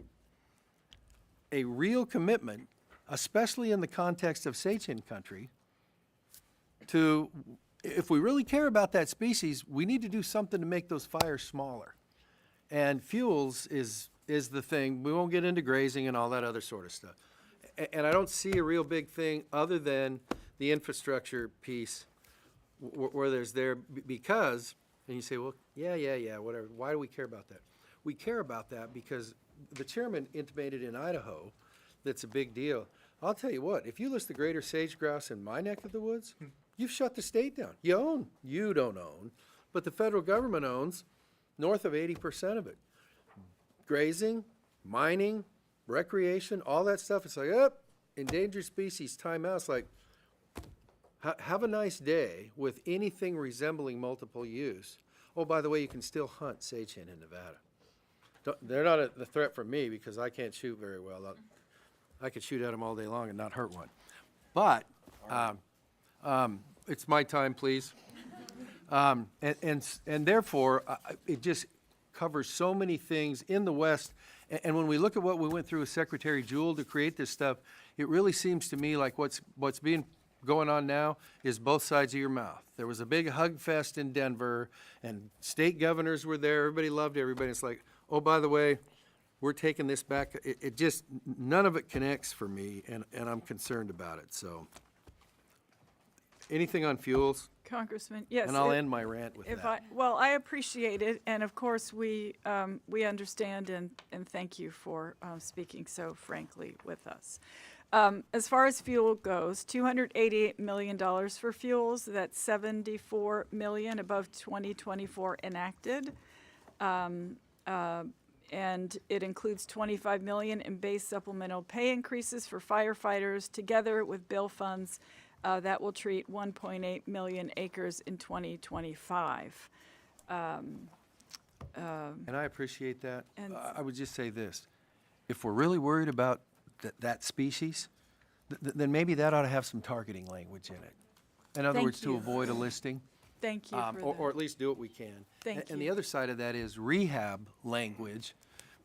a real commitment, especially in the context of sage-hen country, to, if we really care about that species, we need to do something to make those fires smaller. And fuels is the thing. We won't get into grazing and all that other sort of stuff. And I don't see a real big thing other than the infrastructure piece where there's there, because, and you say, well, yeah, whatever. Why do we care about that? We care about that because the chairman intimated in Idaho that's a big deal. I'll tell you what, if you list the greater sage grouse in my neck of the woods, you've shut the state down. You don't own, but the federal government owns north of 80% of it. Grazing, mining, recreation, all that stuff. It's like, endangered species, timeout. It's like, have a nice day with anything resembling multiple use. Oh, by the way, you can still hunt sage hen in Nevada. They're not a threat from me because I can't shoot very well. I could shoot at them all day long and not hurt one. But it's my time, please. And therefore, it just covers so many things in the West. And when we look at what we went through with Secretary Jewell to create this stuff, it really seems to me like what's going on now is both sides of your mouth. There was a big hug fest in Denver, and state governors were there. Everybody loved everybody. It's like, oh, by the way, we're taking this back. It just, none of it connects for me, and I'm concerned about it. So anything on fuels? Congressman, yes. And I'll end my rant with that. Well, I appreciate it, and of course, we understand and thank you for speaking so frankly with us. As far as fuel goes, $288 million for fuels, that's $74 million above 2024 enacted. and it includes $25 million in base supplemental pay increases for firefighters, together with bill funds that will treat 1.8 million acres in 2025. And I appreciate that. And- I would just say this. If we're really worried about that species, then maybe that ought to have some targeting language in it. In other Thank words, to you. avoid a listing. Thank you for Or that. at least do what we can. Thank And the you. other side of that is rehab language,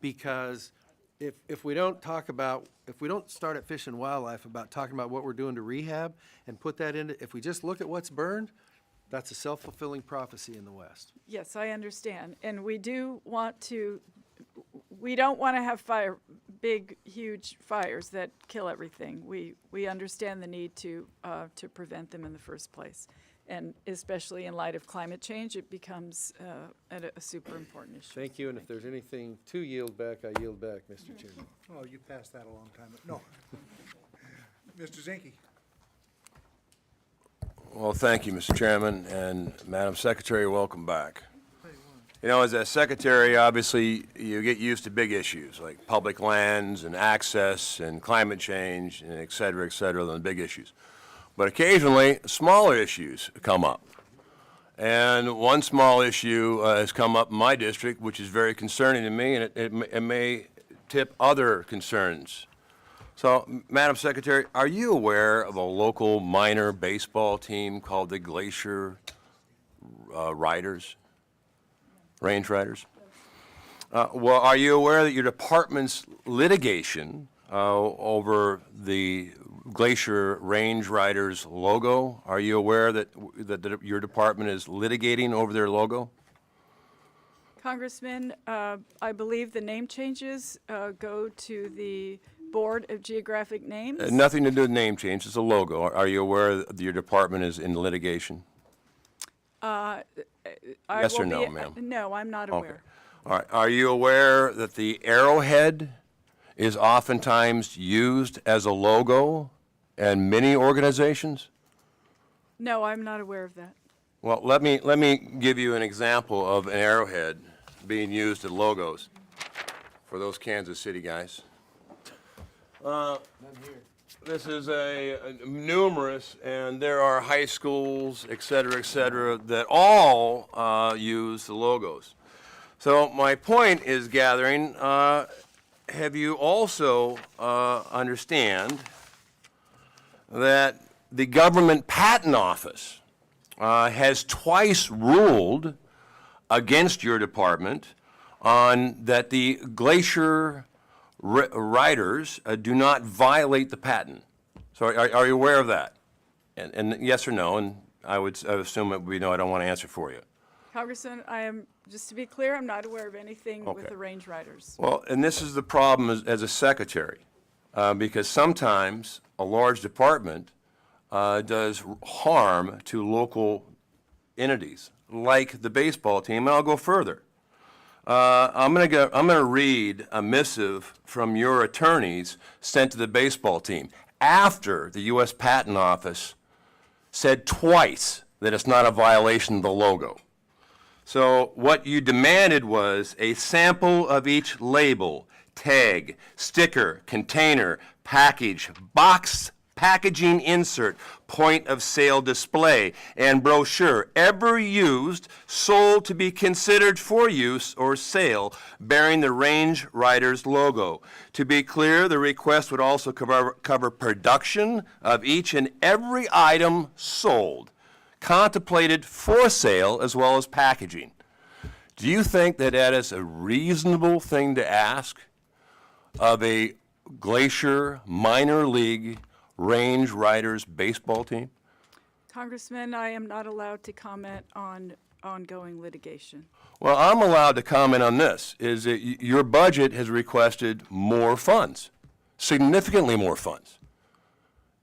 because if we don't talk about, if we don't start at Fish and Wildlife about talking about what we're doing to rehab and put that into, if we just look at what's burned, that's a self-fulfilling prophecy in the West. Yes, I understand. And we do want to, we don't want to have big, huge fires that kill everything. We understand the need to prevent them in the first place. And especially in light of climate change, it becomes a super important issue. Thank you, and if there's anything to yield back, I yield back, Mr. Chairman. Oh, you passed that a long time, no. Mr. Zinke? Well, thank you, Mr. Chairman, and Madam Secretary, welcome back. You know, as a secretary, obviously, you get used to big issues like public lands and access and climate change and et cetera, the big issues. But occasionally, smaller issues come up. And one small issue has come up in my district, which is very concerning to me, and it may tip other concerns. So, Madam Secretary, are you aware of a local minor baseball team called the Glacier Riders? Range Riders? Well, are you aware that your department's litigation over the Glacier Range Riders logo, are you aware that your department is litigating over their logo? Congressman, I believe the name changes go to the Board of Geographic Names. Nothing to do with name change, it's a logo. Are you aware that your department is in litigation? I Yes or will no, be- ma'am? No, I'm not Okay. aware. All right. Are you aware that the arrowhead is oftentimes used as a logo in many organizations? No, I'm not aware of that. Well, let me give you an example of an arrowhead being used in logos for those Kansas City guys. This is numerous, and there are high schools, et cetera, that all use the logos. So my point is gathering, have you also understand that the Government Patent Office has twice ruled against your department on that the Glacier Riders do not violate the patent. So are you aware of that? And yes or no, and I would assume it would be no, I don't want to answer for you. Congressman, just to be clear, I'm not aware of anything with Okay. the Range Riders. Well, and this is the problem as a secretary, because sometimes a large department does harm to local entities, like the baseball team, and I'll go further. I'm going to read a missive from your attorneys sent to the baseball team after the U.S. Patent Office said twice that it's not a violation of the logo. So what you demanded was a sample of each label, tag, sticker, container, package, box, packaging insert, point of sale display, and brochure ever used, sold to be considered for use or sale, bearing the Range Riders logo. To be clear, the request would also cover production of each and every item sold, contemplated for sale, as well as packaging. Do you think that that is a reasonable thing to ask of a Glacier minor league Range Riders baseball team? Congressman, I am not allowed to comment on ongoing litigation. Well, I'm allowed to comment on this, is that your budget has requested more funds, significantly more funds.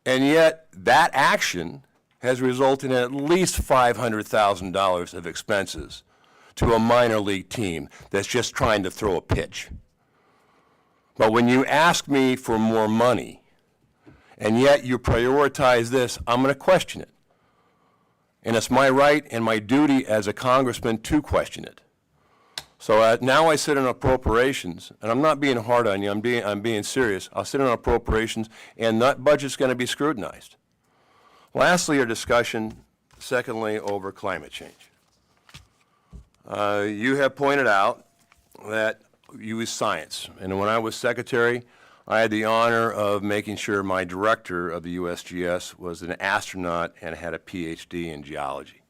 And yet, that action has resulted in at least $500,000 of expenses to a minor league team that's just trying to throw a pitch. But when you ask me for more money, and yet you prioritize this, I'm going to question it. And it's my right and my duty as a congressman to question it. So now I sit in appropriations, and I'm not being hard on you, I'm being serious. I'll sit in appropriations, and that budget's going to be scrutinized. Lastly, our discussion, secondly, over climate change. You have pointed out that you use science, and when I was secretary, I had the honor of making sure my director of the USGS was an astronaut and had a PhD in geology.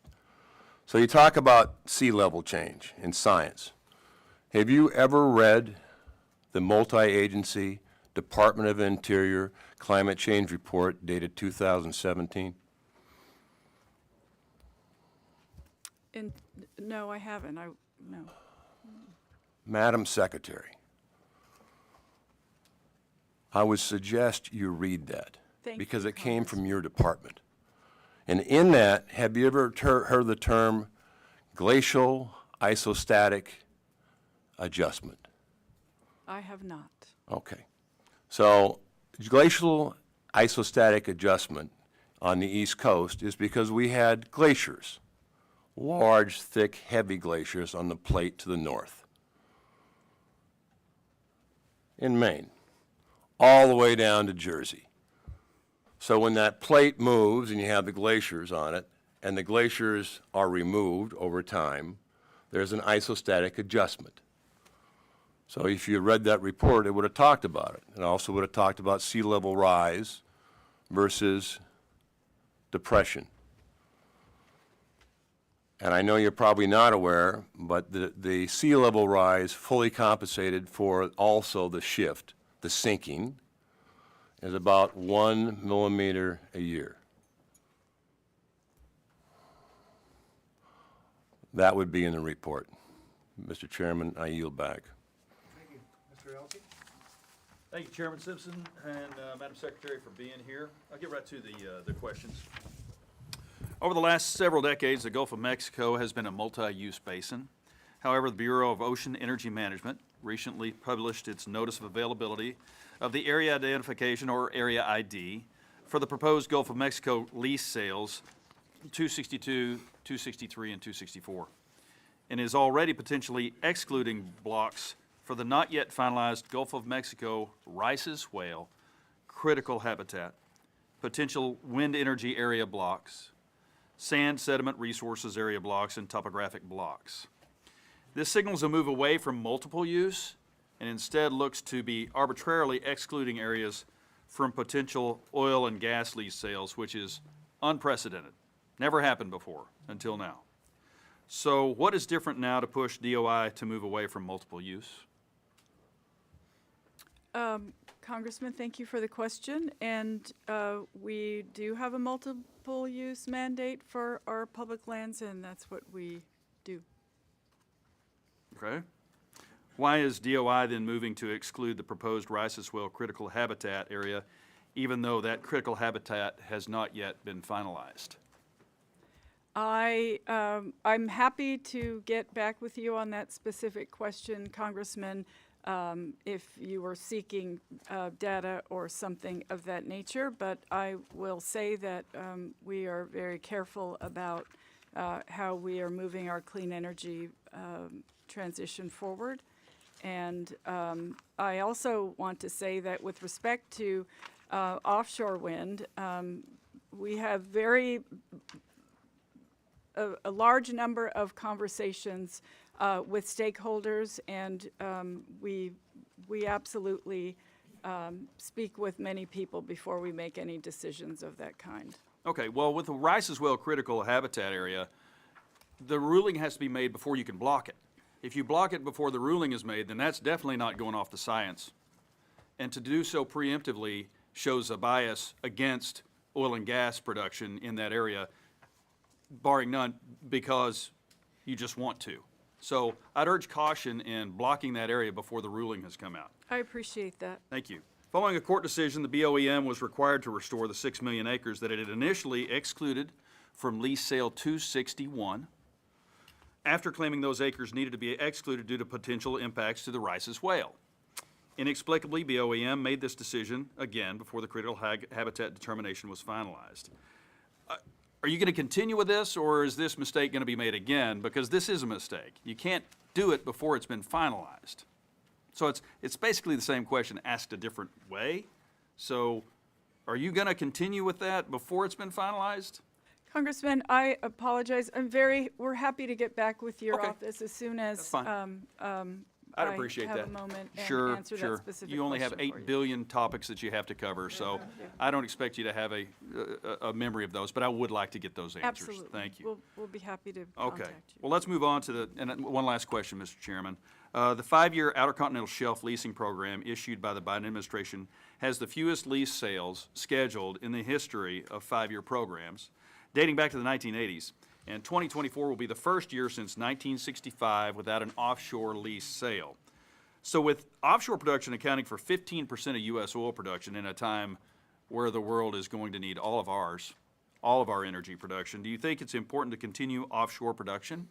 So you talk about sea level change in science. Have you ever read the multi-agency Department of Interior Climate Change Report dated 2017? No, I haven't. No. Madam Secretary, I would suggest you read that. Thank because you, it came from your department. And in that, have you ever heard the term glacial isostatic adjustment? I have not. Okay. So glacial isostatic adjustment on the East Coast is because we had glaciers, large, thick, heavy glaciers on the plate to the north in Maine, all the way down to Jersey. So when that plate moves and you have the glaciers on it, and the glaciers are removed over time, there's an isostatic adjustment. So if you read that report, it would have talked about it. It also would have talked about sea level rise versus depression. And I know you're probably not aware, but the sea level rise fully compensated for also the shift, the sinking, is about 1 millimeter a year. That would be in the report. Mr. Chairman, I yield back. Thank you. Mr. Elsie? Thank you, Chairman Simpson and Madam Secretary, for being here. I'll get right to the questions. Over the last several decades, the Gulf of Mexico has been a multi-use basin. However, the Bureau of Ocean Energy Management recently published its Notice of Availability of the Area Identification, or Area ID, for the proposed Gulf of Mexico lease sales 262, 263, and 264, and is already potentially excluding blocks for the not yet finalized Gulf of Mexico Rice's Whale critical habitat, potential wind energy area blocks, sand sediment resources area blocks, and topographic blocks. This signals a move away from multiple use and instead looks to be arbitrarily excluding areas from potential oil and gas lease sales, which is unprecedented. Never happened before until now. So what is different now to push DOI to move away from multiple use? Congressman, thank you for the question. And we do have a multiple use mandate for our public lands, and that's what we do. Okay. Why is DOI then moving to exclude the proposed Rice's Whale critical habitat area, even though that critical habitat has not yet been finalized? I'm happy to get back with you on that specific question, Congressman, if you were seeking data or something of that nature. But I will say that we are very careful about how we are moving our clean energy transition forward. And I also want to say that with respect to offshore wind, we have a large number of conversations with stakeholders, and we absolutely speak with many people before we make any decisions of that kind. Okay, well, with the Rice's Whale critical habitat area, the ruling has to be made before you can block it. If you block it before the ruling is made, then that's definitely not going off the science. And to do so preemptively shows a bias against oil and gas production in that area, barring none, because you just want to. So I'd urge caution in blocking that area before the ruling has come out. I appreciate that. Thank you. Following a court decision, the BOEM was required to restore the 6 million acres that it had initially excluded from lease sale 261, after claiming those acres needed to be excluded due to potential impacts to the Rice's Whale. Inexplicably, BOEM made this decision again before the critical habitat determination was finalized. are you going to continue with this, or is this mistake going to be made again? Because this is a mistake. You can't do it before it's been finalized. So it's basically the same question asked a different way. So are you going to continue with that before it's been finalized? Congressman, I apologize. We're happy to get back with your Okay. office as soon as That's fine. I'd appreciate have that. a moment and Sure, answer that sure. specific You only have question for 8 you. billion topics that you have to cover, so I don't expect you to have a memory of those, but I would like to get those answers. Absolutely. Thank you. We'll be happy to Okay. contact you. Well, let's move on to one last question, Mr. Chairman. The 5-year Outer Continental Shelf leasing program issued by the Biden administration has the fewest lease sales scheduled in the history of 5-year programs, dating back to the 1980s. And 2024 will be the first year since 1965 without an offshore lease sale. So with offshore production accounting for 15% of U.S. oil production in a time where the world is going to need all of our energy production, do you think it's important to continue offshore production?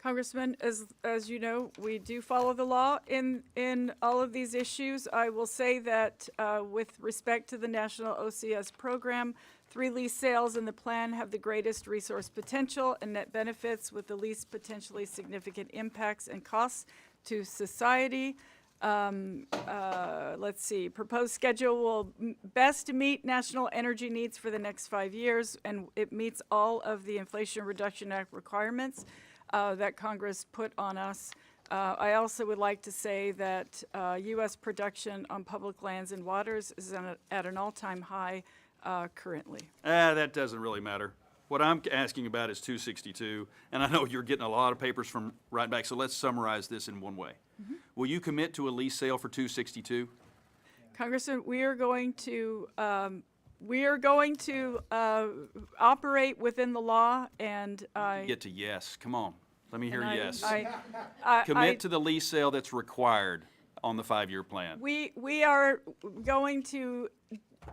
Congressman, as you know, we do follow the law in all of these issues. I will say that with respect to the National OCS program, 3 lease sales in the plan have the greatest resource potential and net benefits with the least potentially significant impacts and costs to society. Let's see, proposed schedule will best meet national energy needs for the next 5 years, and it meets all of the Inflation Reduction Act requirements that Congress put on us. I also would like to say that U.S. production on public lands and waters is at an all-time high currently. That doesn't really matter. What I'm asking about is 262, and I know you're getting a lot of papers from right back, so let's summarize this in one way. Will you commit to a lease sale for 262? Congressman, we are going to operate within the law, and Get to yes. Come on. Let me hear and yes. I- Commit to the lease sale that's required on the 5-year plan. We are going to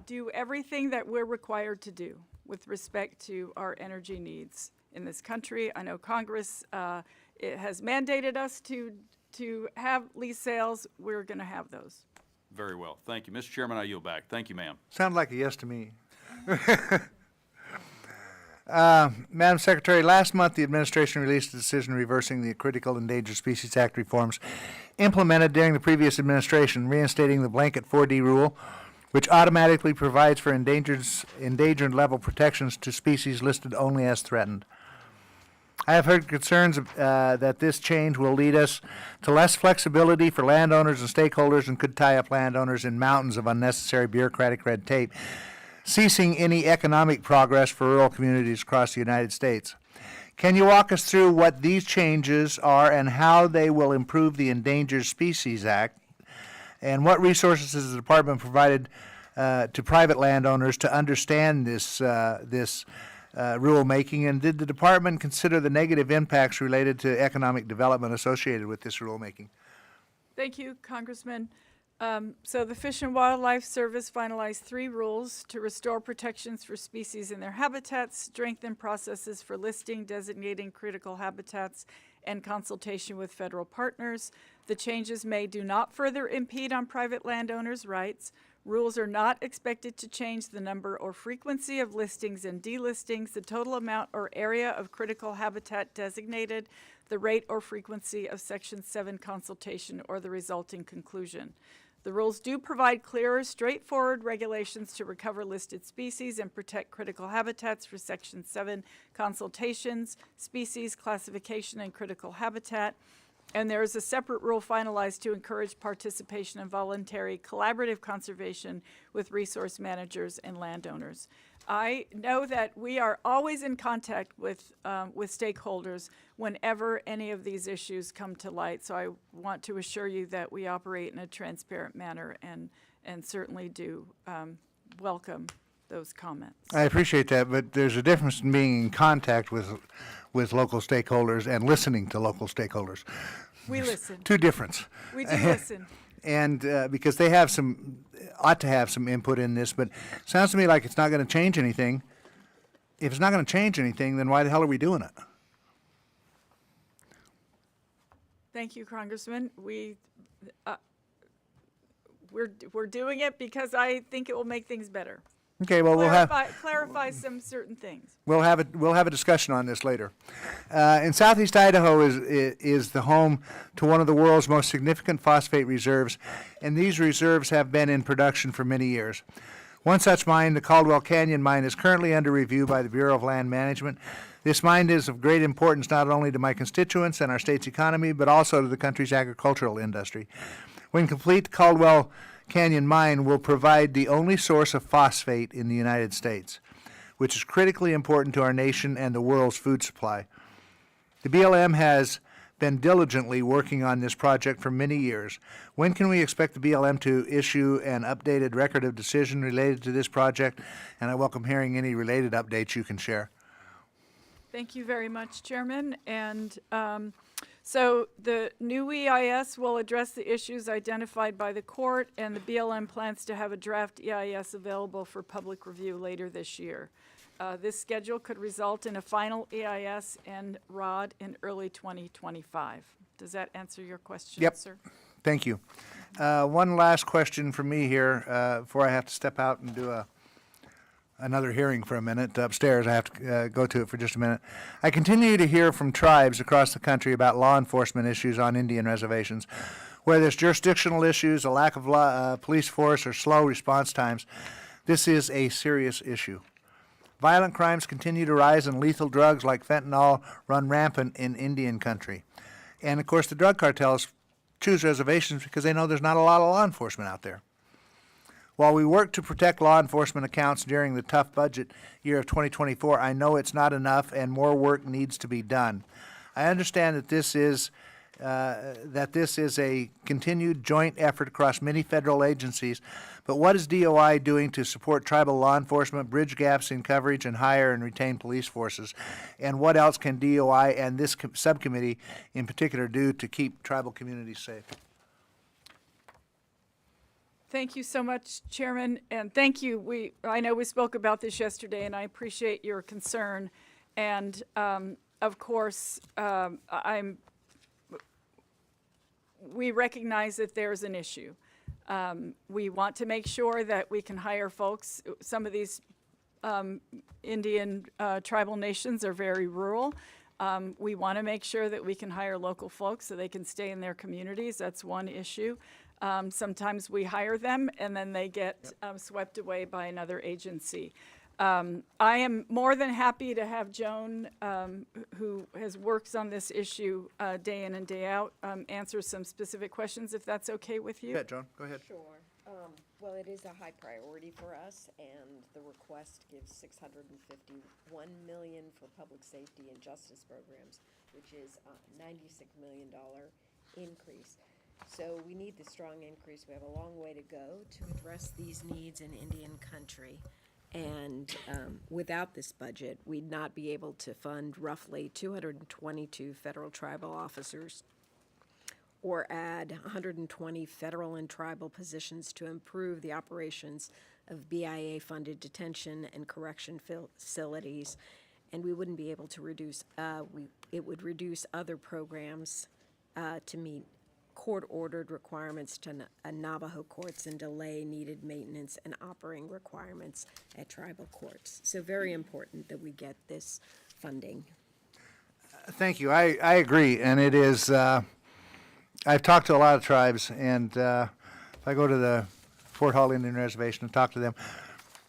do everything that we're required to do with respect to our energy needs in this country. I know Congress it has mandated us to have lease sales. We're going to have those. Very well. Thank you. Mr. Chairman, I yield back. Thank you, ma'am. Sounded like a yes to me. Madam Secretary, last month the administration released a decision reversing the Critical Endangered Species Act reforms implemented during the previous administration, reinstating the blanket 4D rule, which automatically provides for endangered level protections to species listed only as threatened. I have heard concerns that this change will lead us to less flexibility for landowners and stakeholders and could tie up landowners in mountains of unnecessary bureaucratic red tape, ceasing any economic progress for rural communities across the United States. Can you walk us through what these changes are and how they will improve the Endangered Species Act? And what resources has the department provided to private landowners to understand this rulemaking? And did the department consider the negative impacts related to economic development associated with this rulemaking? Thank you, Congressman. So the Fish and Wildlife Service finalized 3 rules to restore protections for species in their habitats, strengthen processes for listing, designating critical habitats, and consultation with federal partners. The changes do not further impede on private landowners' rights. Rules are not expected to change the number or frequency of listings and delistings, the total amount or area of critical habitat designated, the rate or frequency of Section 7 consultation, or the resulting conclusion. The rules do provide clearer, straightforward regulations to recover listed species and protect critical habitats for Section 7 consultations, species classification, and critical habitat. And there is a separate rule finalized to encourage participation in voluntary collaborative conservation with resource managers and landowners. I know that we are always in contact with stakeholders whenever any of these issues come to light. So I want to assure you that we operate in a transparent manner and certainly do welcome those comments. I appreciate that, but there's a difference in being in contact with local stakeholders and listening to local stakeholders. We listen. Two difference. We do listen. And because they ought to have some input in this, but it sounds to me like it's not going to change anything. If it's not going to change anything, then why the hell are we doing it? Thank you, Congressman. We're doing it because I think it will make things better. Okay, well, clarify some certain things. we'll have a discussion on this later. And Southeast Idaho is the home to one of the world's most significant phosphate reserves, and these reserves have been in production for many years. One such mine, the Caldwell Canyon Mine, is currently under review by the Bureau of Land Management. This mine is of great importance not only to my constituents and our state's economy, but also to the country's agricultural industry. When complete, the Caldwell Canyon Mine will provide the only source of phosphate in the United States, which is critically important to our nation and the world's food supply. The BLM has been diligently working on this project for many years. When can we expect the BLM to issue an updated record of decision related to this project? And I welcome hearing any related updates you can share. Thank you very much, Chairman. And so the new EIS will address the issues identified by the court, and the BLM plans to have a draft EIS available for public review later this year. This schedule could result in a final EIS and ROD in early 2025. Does that answer your question, Yep. sir? Thank you. One last question from me here before I have to step out and do another hearing for a minute upstairs. I have to go to it for just a minute. I continue to hear from tribes across the country about law enforcement issues on Indian reservations, where there's jurisdictional issues, a lack of police force, or slow response times. This is a serious issue. Violent crimes continue to rise, and lethal drugs like fentanyl run rampant in Indian country. And, of course, the drug cartels choose reservations because they know there's not a lot of law enforcement out there. While we work to protect law enforcement accounts during the tough budget year of 2024, I know it's not enough and more work needs to be done. I understand that this is a continued joint effort across many federal agencies, but what is DOI doing to support tribal law enforcement, bridge gaps in coverage, and hire and retain police forces? And what else can DOI and this subcommittee in particular do to keep tribal communities safe? Thank you so much, Chairman, and thank you. I know we spoke about this yesterday, and I appreciate your concern. And of course, we recognize that there's an issue. We want to make sure that we can hire folks. Some of these Indian tribal nations are very rural. We want to make sure that we can hire local folks so they can stay in their communities. That's one issue. Sometimes we hire them and then they get swept away by another agency. I am more than happy to have Joan, who works on this issue day in and day out, answer some specific questions, if that's okay with you. Yeah, Joan, go ahead. Sure. Well, it is a high priority for us, and the request gives $651 million for public safety and justice programs, which is a $96 million increase. So we need the strong increase. We have a long way to go to address these needs in Indian country. And without this budget, we'd not be able to fund roughly 222 federal tribal officers or add 120 federal and tribal positions to improve the operations of BIA-funded detention and correction facilities. And we wouldn't be able to reduce, it would reduce other programs to meet court-ordered requirements to Navajo courts and delay needed maintenance and operating requirements at tribal courts. So very important that we get this funding. Thank you. I agree, and it is, I've talked to a lot of tribes, and if I go to the Fort Hall Indian Reservation and talk to them,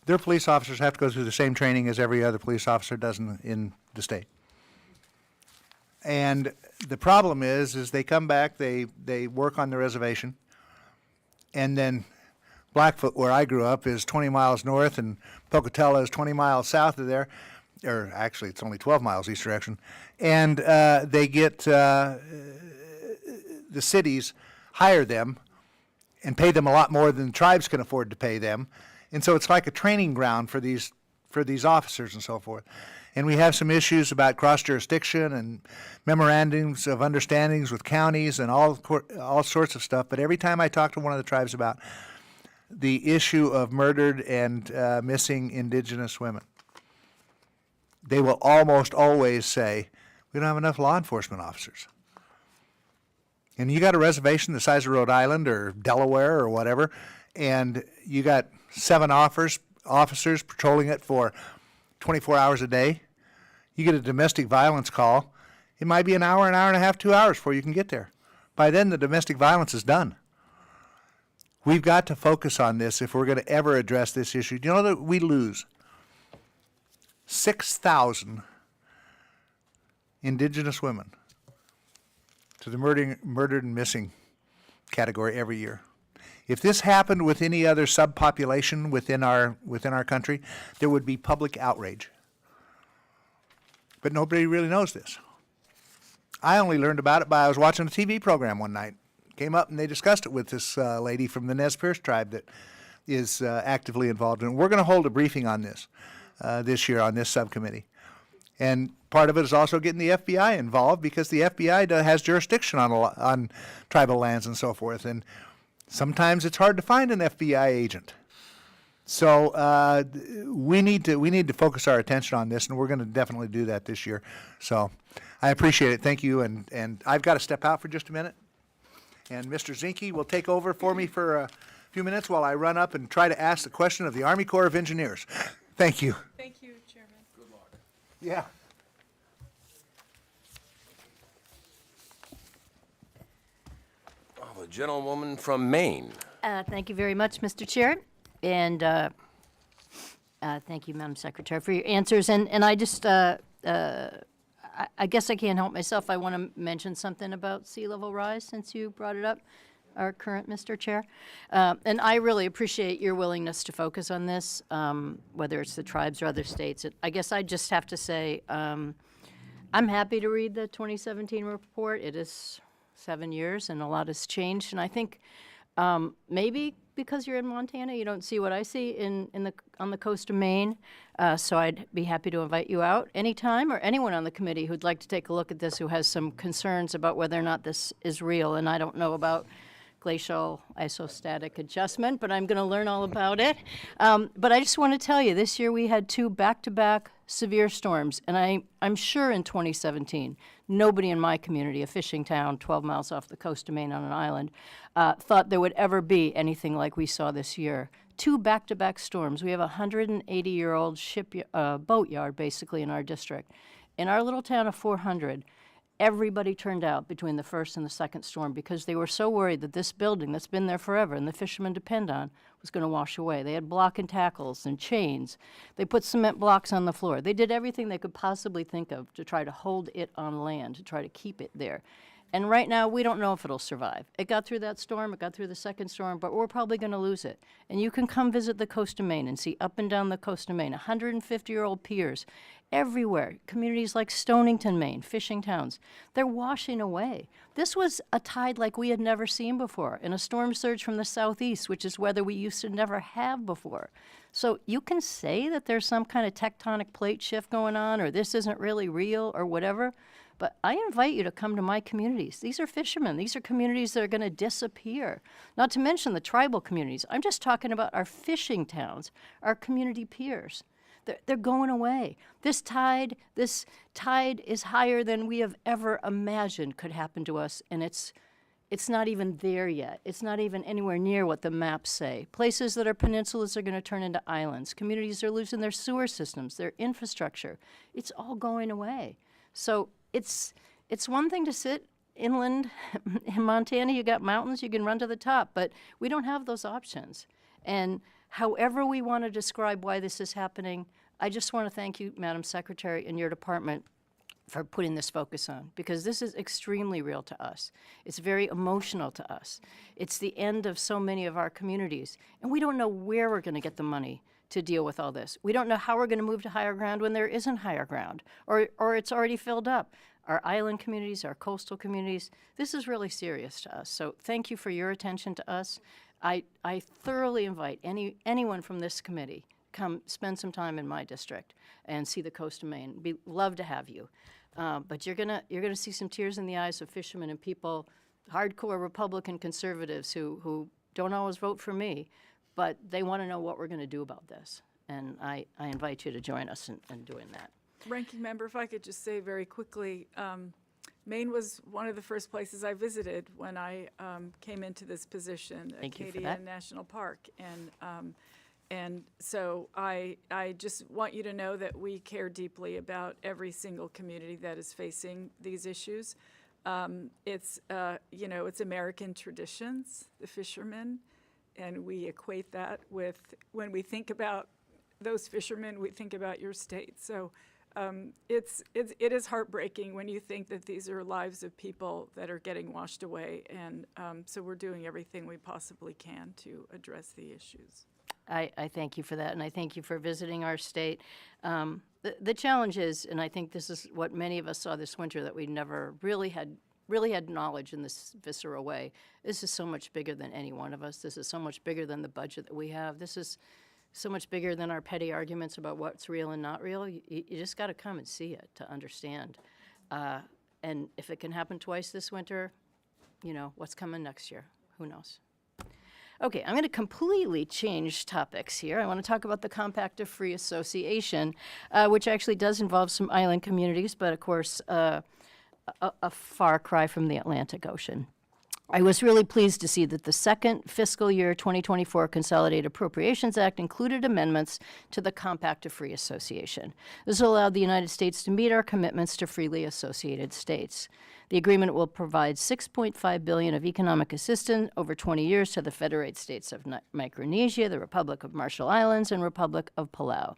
their police officers have to go through the same training as every other police officer does in the state. And the problem is they come back, they work on the reservation, and then Blackfoot, where I grew up, is 20 miles north, and Pocatello is 20 miles south of there, or actually it's only 12 miles east direction, and they get, the cities hire them and pay them a lot more than tribes can afford to pay them, and so it's like a training ground for these officers and so forth. And we have some issues about cross-jurisdiction and memorandums of understandings with counties and all sorts of stuff. But every time I talk to one of the tribes about the issue of murdered and missing indigenous women, they will almost always say, we don't have enough law enforcement officers. And you got a reservation the size of Rhode Island or Delaware or whatever, and you got 7 officers patrolling it for 24 hours a day. You get a domestic violence call, it might be an hour and a half, 2 hours before you can get there. By then, the domestic violence is done. We've got to focus on this if we're going to ever address this issue. Do you know that we lose 6,000 Indigenous women to the murdered and missing category every year? If this happened with any other subpopulation within our country, there would be public outrage. But nobody really knows this. I only learned about it I was watching a TV program one night. Came up and they discussed it with this lady from the Nez Perce tribe that is actively involved in it. We're going to hold a briefing on this this year on this subcommittee. And part of it is also getting the FBI involved because the FBI has jurisdiction on tribal lands and so forth. And sometimes it's hard to find an FBI agent. So we need to focus our attention on this, and we're going to definitely do that this year. So I appreciate it. Thank you. And I've got to step out for just a minute. And Mr. Zinke will take over for me for a few minutes while I run up and try to ask the question of the Army Corps of Engineers. Thank you. Thank you, Chairman. Good luck. Yeah. Oh, the gentlewoman from Maine. Thank you very much, Mr. Chair, and thank you, Madam Secretary, for your answers. And I just, I guess I can't help myself. I want to mention something about sea level rise since you brought it up, our current Mr. Chair. And I really appreciate your willingness to focus on this, whether it's the tribes or other states. I guess I just have to say, I'm happy to read the 2017 report. It is 7 years and a lot has changed. And I think maybe because you're in Montana, you don't see what I see on the coast of Maine. So I'd be happy to invite you out anytime, or anyone on the committee who'd like to take a look at this who has some concerns about whether or not this is real. And I don't know about glacial isostatic adjustment, but I'm going to learn all about it. But I just want to tell you, this year we had 2 back-to-back severe storms, and I'm sure in 2017, nobody in my community, a fishing town 12 miles off the coast of Maine on an island, thought there would ever be anything like we saw this year. 2 back-to-back storms. We have a 180-year-old boatyard, basically, in our district. In our little town of 400, everybody turned out between the first and the second storm because they were so worried that this building that's been there forever and the fishermen depend on was going to wash away. They had block and tackles and chains. They put cement blocks on the floor. They did everything they could possibly think of to try to hold it on land, to try to keep it there. And right now, we don't know if it'll survive. It got through that storm, it got through the second storm, but we're probably going to lose it. And you can come visit the coast of Maine and see up and down the coast of Maine, 150-year-old piers everywhere. Communities like Stonington, Maine, fishing towns, they're washing away. This was a tide like we had never seen before, and a storm surge from the southeast, which is weather we used to never have before. So you can say that there's some kind of tectonic plate shift going on, or this isn't really real, or whatever, but I invite you to come to my communities. These are fishermen. These are communities that are going to disappear. Not to mention the tribal communities. I'm just talking about our fishing towns, our community piers. They're going away. This tide is higher than we have ever imagined could happen to us, and it's not even there yet. It's not even anywhere near what the maps say. Places that are peninsulas are going to turn into islands. Communities are losing their sewer systems, their infrastructure. It's all going away. So it's one thing to sit inland in Montana. You got mountains, you can run to the top, but we don't have those options. And however we want to describe why this is happening, I just want to thank you, Madam Secretary, and your department for putting this focus on, because this is extremely real to us. It's very emotional to us. It's the end of so many of our communities, and we don't know where we're going to get the money to deal with all this. We don't know how we're going to move to higher ground when there isn't higher ground, or it's already filled up. Our island communities, our coastal communities, this is really serious to us. So thank you for your attention to us. I thoroughly invite anyone from this committee, come spend some time in my district and see the coast of Maine. We'd love to have you. But you're gonna see some tears in the eyes of fishermen and people, hardcore Republican conservatives who don't always vote for me, but they want to know what we're going to do about this. And I invite you to join us in doing that. Ranking Member, if I could just say very quickly, Maine was one of the first places I visited when I came into this position at Thank you for Acadia that. National Park. And And so I just want you to know that we care deeply about every single community that is facing these issues. It's American traditions, the fishermen, and we equate that with, when we think about those fishermen, we think about your state. So it is heartbreaking when you think that these are lives of people that are getting washed away. And so we're doing everything we possibly can to address the issues. I thank you for that, and I thank you for visiting our state. The challenge is, and I think this is what many of us saw this winter, that we never really had knowledge in this visceral way. This is so much bigger than any one of us. This is so much bigger than the budget that we have. This is so much bigger than our petty arguments about what's real and not real. You just got to come and see it to understand. And if it can happen twice this winter, what's coming next year? Who knows? Okay, I'm going to completely change topics here. I want to talk about the Compact of Free Association, which actually does involve some island communities, but of course, a far cry from the Atlantic Ocean. I was really pleased to see that the second fiscal year 2024 Consolidated Appropriations Act included amendments to the Compact of Free Association. This allowed the United States to meet our commitments to freely associated states. The agreement will provide $6.5 billion of economic assistance over 20 years to the Federated States of Micronesia, the Republic of Marshall Islands, and Republic of Palau.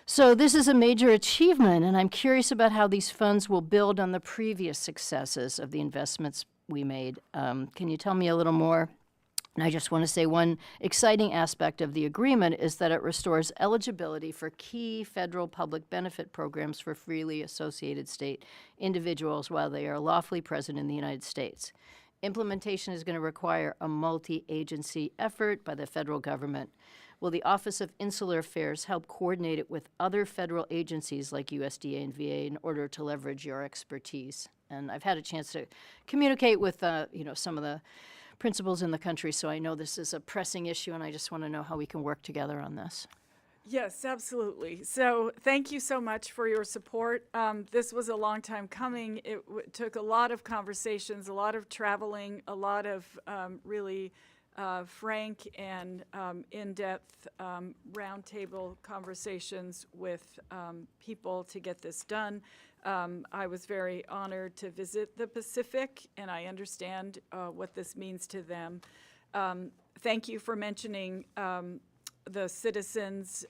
So this is a major achievement, and I'm curious about how these funds will build on the previous successes of the investments we made. Can you tell me a little more? And I just want to say one exciting aspect of the agreement is that it restores eligibility for key federal public benefit programs for freely associated state individuals while they are lawfully present in the United States. Implementation is going to require a multi-agency effort by the federal government. Will the Office of Insular Affairs help coordinate it with other federal agencies like USDA and VA in order to leverage your expertise? And I've had a chance to communicate with some of the principals in the country, so I know this is a pressing issue, and I just want to know how we can work together on this. Yes, absolutely. So thank you so much for your support. This was a long time coming. It took a lot of conversations, a lot of traveling, a lot of really frank and in-depth roundtable conversations with people to get this done. I was very honored to visit the Pacific, and I understand what this means to them. Thank you for mentioning the citizens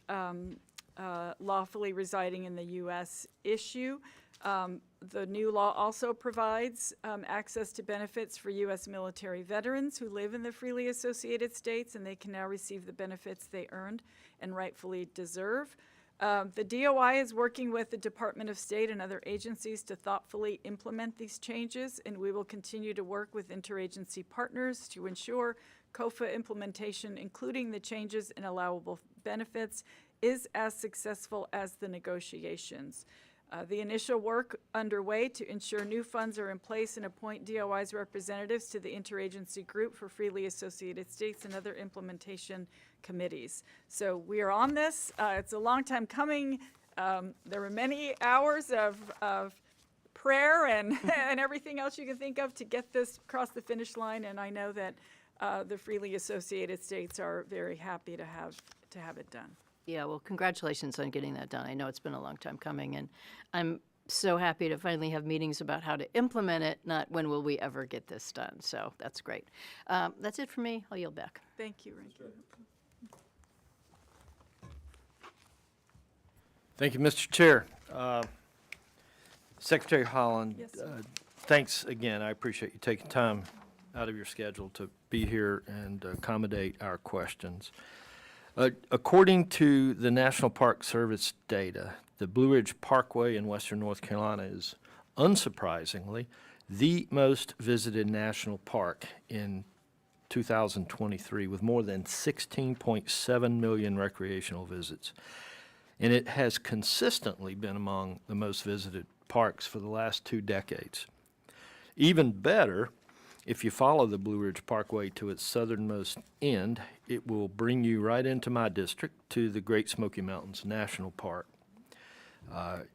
lawfully residing in the U.S. issue. The new law also provides access to benefits for U.S. military veterans who live in the freely associated states, and they can now receive the benefits they earned and rightfully deserve. The DOI is working with the Department of State and other agencies to thoughtfully implement these changes, and we will continue to work with interagency partners to ensure COFA implementation, including the changes in allowable benefits, is as successful as the negotiations. The initial work underway to ensure new funds are in place and appoint DOI's representatives to the interagency group for freely associated states and other implementation committees. So we are on this. It's a long time coming. There were many hours of prayer and, and everything else you can think of to get this across the finish line, and I know that the freely associated states are very happy to have it done. Yeah, well, congratulations on getting that done. I know it's been a long time coming, and I'm so happy to finally have meetings about how to implement it, not when will we ever get this done. So that's great. That's it for me. I'll yield back. Thank you, Ranking. Thank you, Mr. Chair. Secretary Holland, Yes, sir. thanks again. I appreciate you taking time out of your schedule to be here and accommodate our questions. According to the National Park Service data, the Blue Ridge Parkway in western North Carolina is, unsurprisingly, the most visited national park in 2023, with more than 16.7 million recreational visits. And it has consistently been among the most visited parks for the last 2 decades. Even better, if you follow the Blue Ridge Parkway to its southernmost end, it will bring you right into my district to the Great Smoky Mountains National Park. And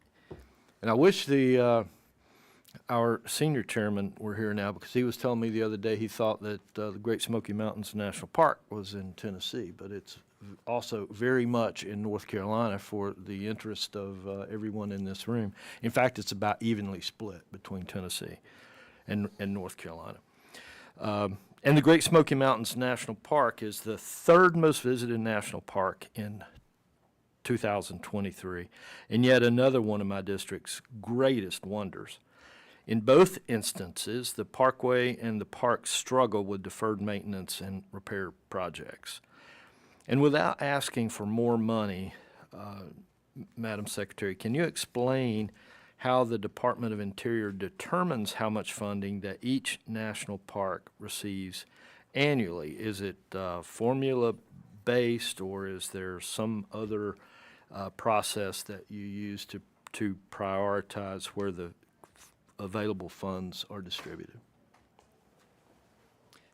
I wish our senior chairman were here now, because he was telling me the other day he thought that the Great Smoky Mountains National Park was in Tennessee, but it's also very much in North Carolina for the interest of everyone in this room. In fact, it's about evenly split between Tennessee and North Carolina. And the Great Smoky Mountains National Park is the third most visited national park in 2023, and yet another one of my district's greatest wonders. In both instances, the parkway and the park struggle with deferred maintenance and repair projects. And without asking for more money, Madam Secretary, can you explain how the Department of Interior determines how much funding that each national park receives annually? Is it formula-based, or is there some other process that you use to prioritize where the available funds are distributed?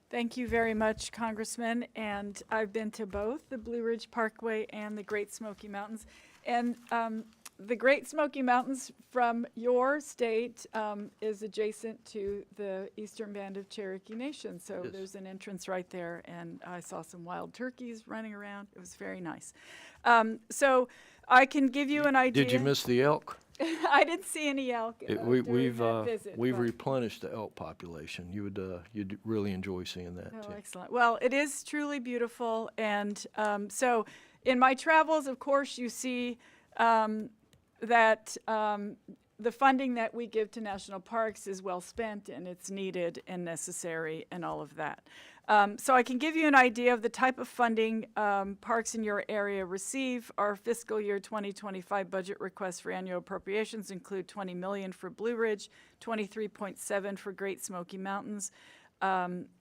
Thank you very much, Congressman. And I've been to both the Blue Ridge Parkway and the Great Smoky Mountains. And the Great Smoky Mountains from your state is adjacent to the Eastern Band of Cherokee Nation. So Yes. there's an entrance right there. And I saw some wild turkeys running around. It was very nice. So I can give you an idea. Did you miss the elk? I didn't see any elk during that visit. We've but- replenished the elk population. You'd really enjoy seeing that Oh, too. excellent. Well, it is truly beautiful. And so in my travels, of course, you see that the funding that we give to national parks is well spent, and it's needed and necessary and all of that. So I can give you an idea of the type of funding parks in your area receive. Our fiscal year 2025 budget requests for annual appropriations include $20 million for Blue Ridge, $23.7 for Great Smoky Mountains,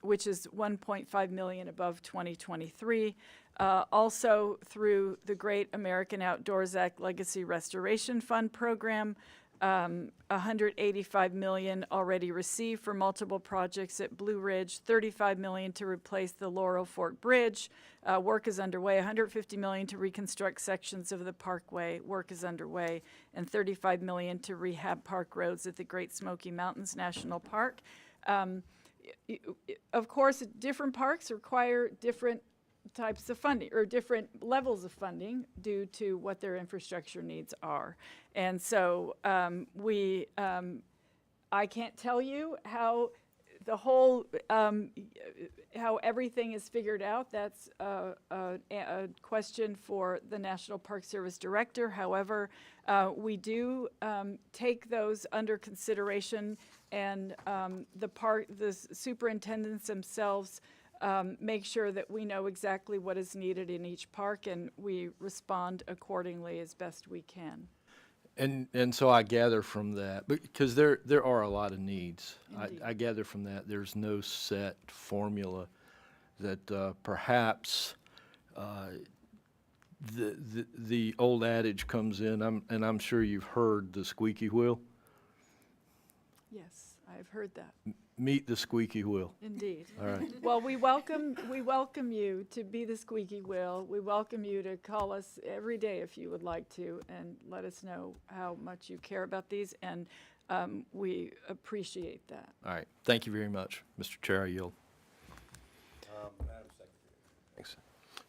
which is $1.5 million above 2023. Also through the Great American Outdoors Act Legacy Restoration Fund program, $185 million already received for multiple projects at Blue Ridge, $35 million to replace the Laurel Fork Bridge. Work is underway. $150 million to reconstruct sections of the parkway. Work is underway. And $35 million to rehab park roads at the Great Smoky Mountains National Park. Of course, different parks require different types of funding or different levels of funding due to what their infrastructure needs are. And so I can't tell you how the whole, how everything is figured out. That's a question for the National Park Service Director. However, we do take those under consideration, and the superintendents themselves make sure that we know exactly what is needed in each park, and we respond accordingly as best we can. And so I gather from that, because there are a lot of needs. I gather from that there's no set formula that perhaps the old adage comes in, and I'm sure you've heard the squeaky wheel. Yes, I've heard that. Meet the squeaky wheel. Indeed. All right. Well, we welcome you to be the squeaky wheel. We welcome you to call us every day if you would like to, and let us know how much you care about these, and we appreciate that. All right. Thank you very much, Mr. Chair. I yield. Thanks.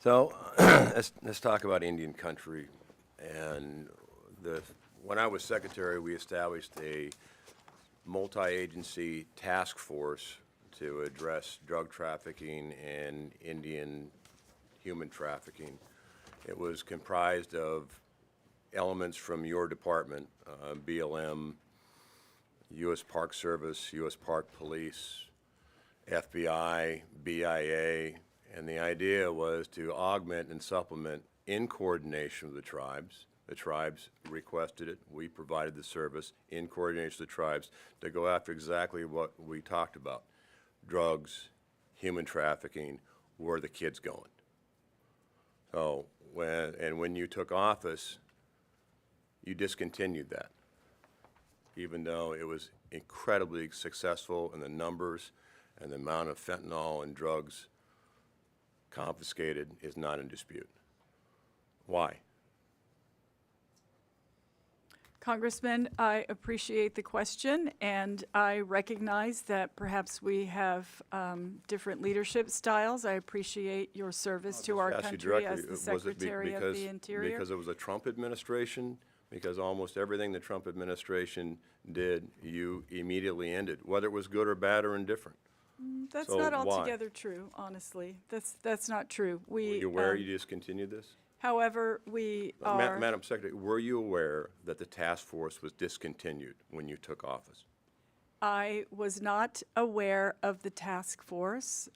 So let's talk about Indian country. And when I was secretary, we established a multi-agency task force to address drug trafficking and Indian human trafficking. It was comprised of elements from your department, BLM, U.S. Park Service, U.S. Park Police, FBI, BIA, and the idea was to augment and supplement in coordination with the tribes. The tribes requested it. We provided the service in coordination with the tribes to go after exactly what we talked about: drugs, human trafficking, where are the kids going? So when you took office, you discontinued that, even though it was incredibly successful, and the numbers and the amount of fentanyl and drugs confiscated is not in dispute. Why? Congressman, I appreciate the question, and I recognize that perhaps we have different leadership styles. I appreciate your service to our Ask you country as directly, the was it Secretary of the Interior. Because it was a Trump administration? Because almost everything the Trump administration did, you immediately ended, whether it was good or bad or indifferent. That's So not why? altogether true, honestly. That's not true. Were you aware you discontinued this? However, we are. Madam Secretary, were you aware that the task force was discontinued when you took office? I was not aware of the task force,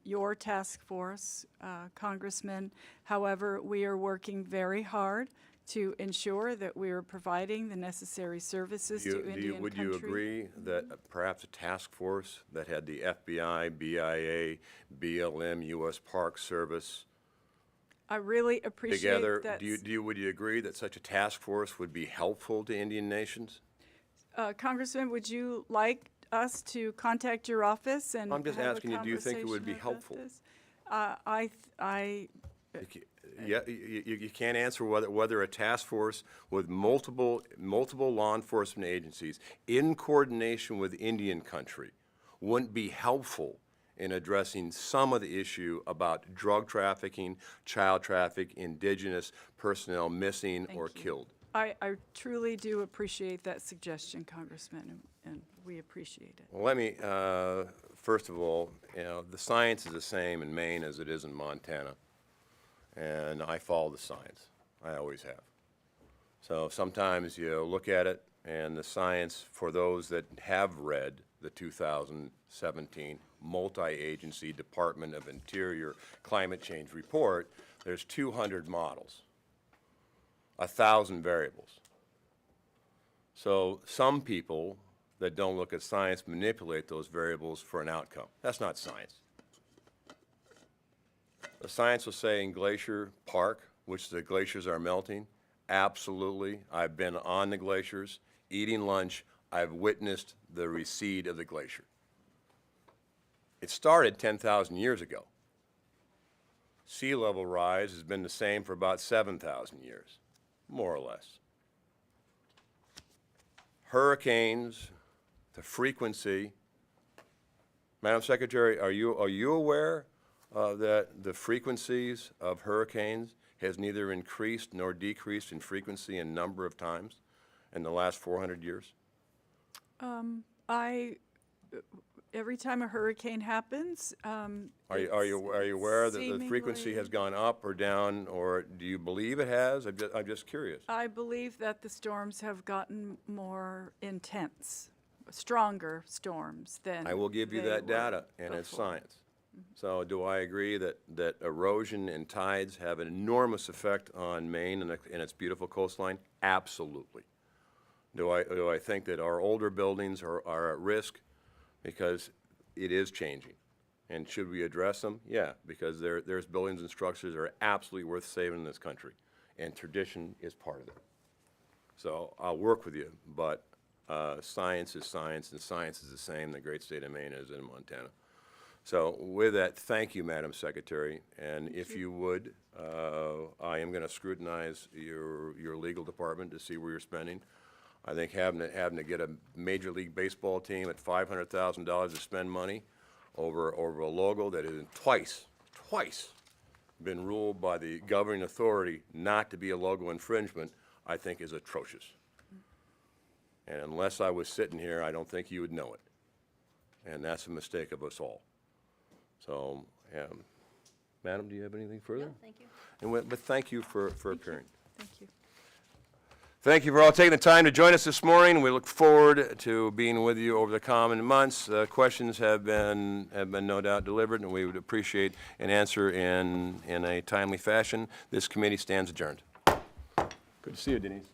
your task force, Congressman. However, we are working very hard to ensure that we are providing the necessary services to Indian country. Would you agree that perhaps a task force that had the FBI, BIA, BLM, U.S. Park Service I really appreciate together, that. would you agree that such a task force would be helpful to Indian nations? Congressman, would you like us to contact your office and I'm just have a asking you, do you think it would be conversation about helpful? this? I Yeah, you can't answer whether a task force with multiple law enforcement agencies in coordination with Indian country wouldn't be helpful in addressing some of the issue about drug trafficking, child trafficking, indigenous personnel missing or killed. I truly do appreciate that suggestion, Congressman, and we appreciate it. Well, let me, first of all, the science is the same in Maine as it is in Montana. And I follow the science. I always have. So sometimes you look at it, and the science, for those that have read the 2017 Multi-Agency Department of Interior Climate Change Report, there's 200 models, 1,000 variables. So some people that don't look at science manipulate those variables for an outcome. That's not science. The science will say in Glacier Park, which the glaciers are melting, absolutely. I've been on the glaciers, eating lunch. I've witnessed the recede of the glacier. It started 10,000 years ago. Sea level rise has been the same for about 7,000 years, more or less. Hurricanes, the frequency. Madam Secretary, are you aware that the frequencies of hurricanes has neither increased nor decreased in frequency and number of times in the last 400 years? Every time a hurricane happens, Are you aware that the frequency has gone up or down, or do you believe it has? I'm just curious. I believe that the storms have gotten more intense, stronger storms than I will give you they that were data, and it's before. science. So do I agree that erosion and tides have an enormous effect on Maine and its beautiful coastline? Absolutely. Do I think that our older buildings are at risk? Because it is changing. And should we address them? Yeah, because there's buildings and structures that are absolutely worth saving in this country, and tradition is part of it. So I'll work with you, but science is science, and science is the same in the great state of Maine as in Montana. So with that, thank you, Madam Secretary, and if you would, I am going to scrutinize your legal department to see where you're spending. I think having to get a Major League Baseball team at $500,000 to spend money over a logo that has twice been ruled by the governing authority not to be a logo infringement, I think is atrocious. And unless I was sitting here, I don't think you would know it. And that's a mistake of us all. So, Madam, do you have anything further? No, thank you. But thank you for appearing. Thank you. Thank you for all taking the time to join us this morning. We look forward to being with you over the coming months. Questions have been no doubt delivered, and we would appreciate an answer in a timely fashion. This committee stands adjourned. Good to see you, Denise.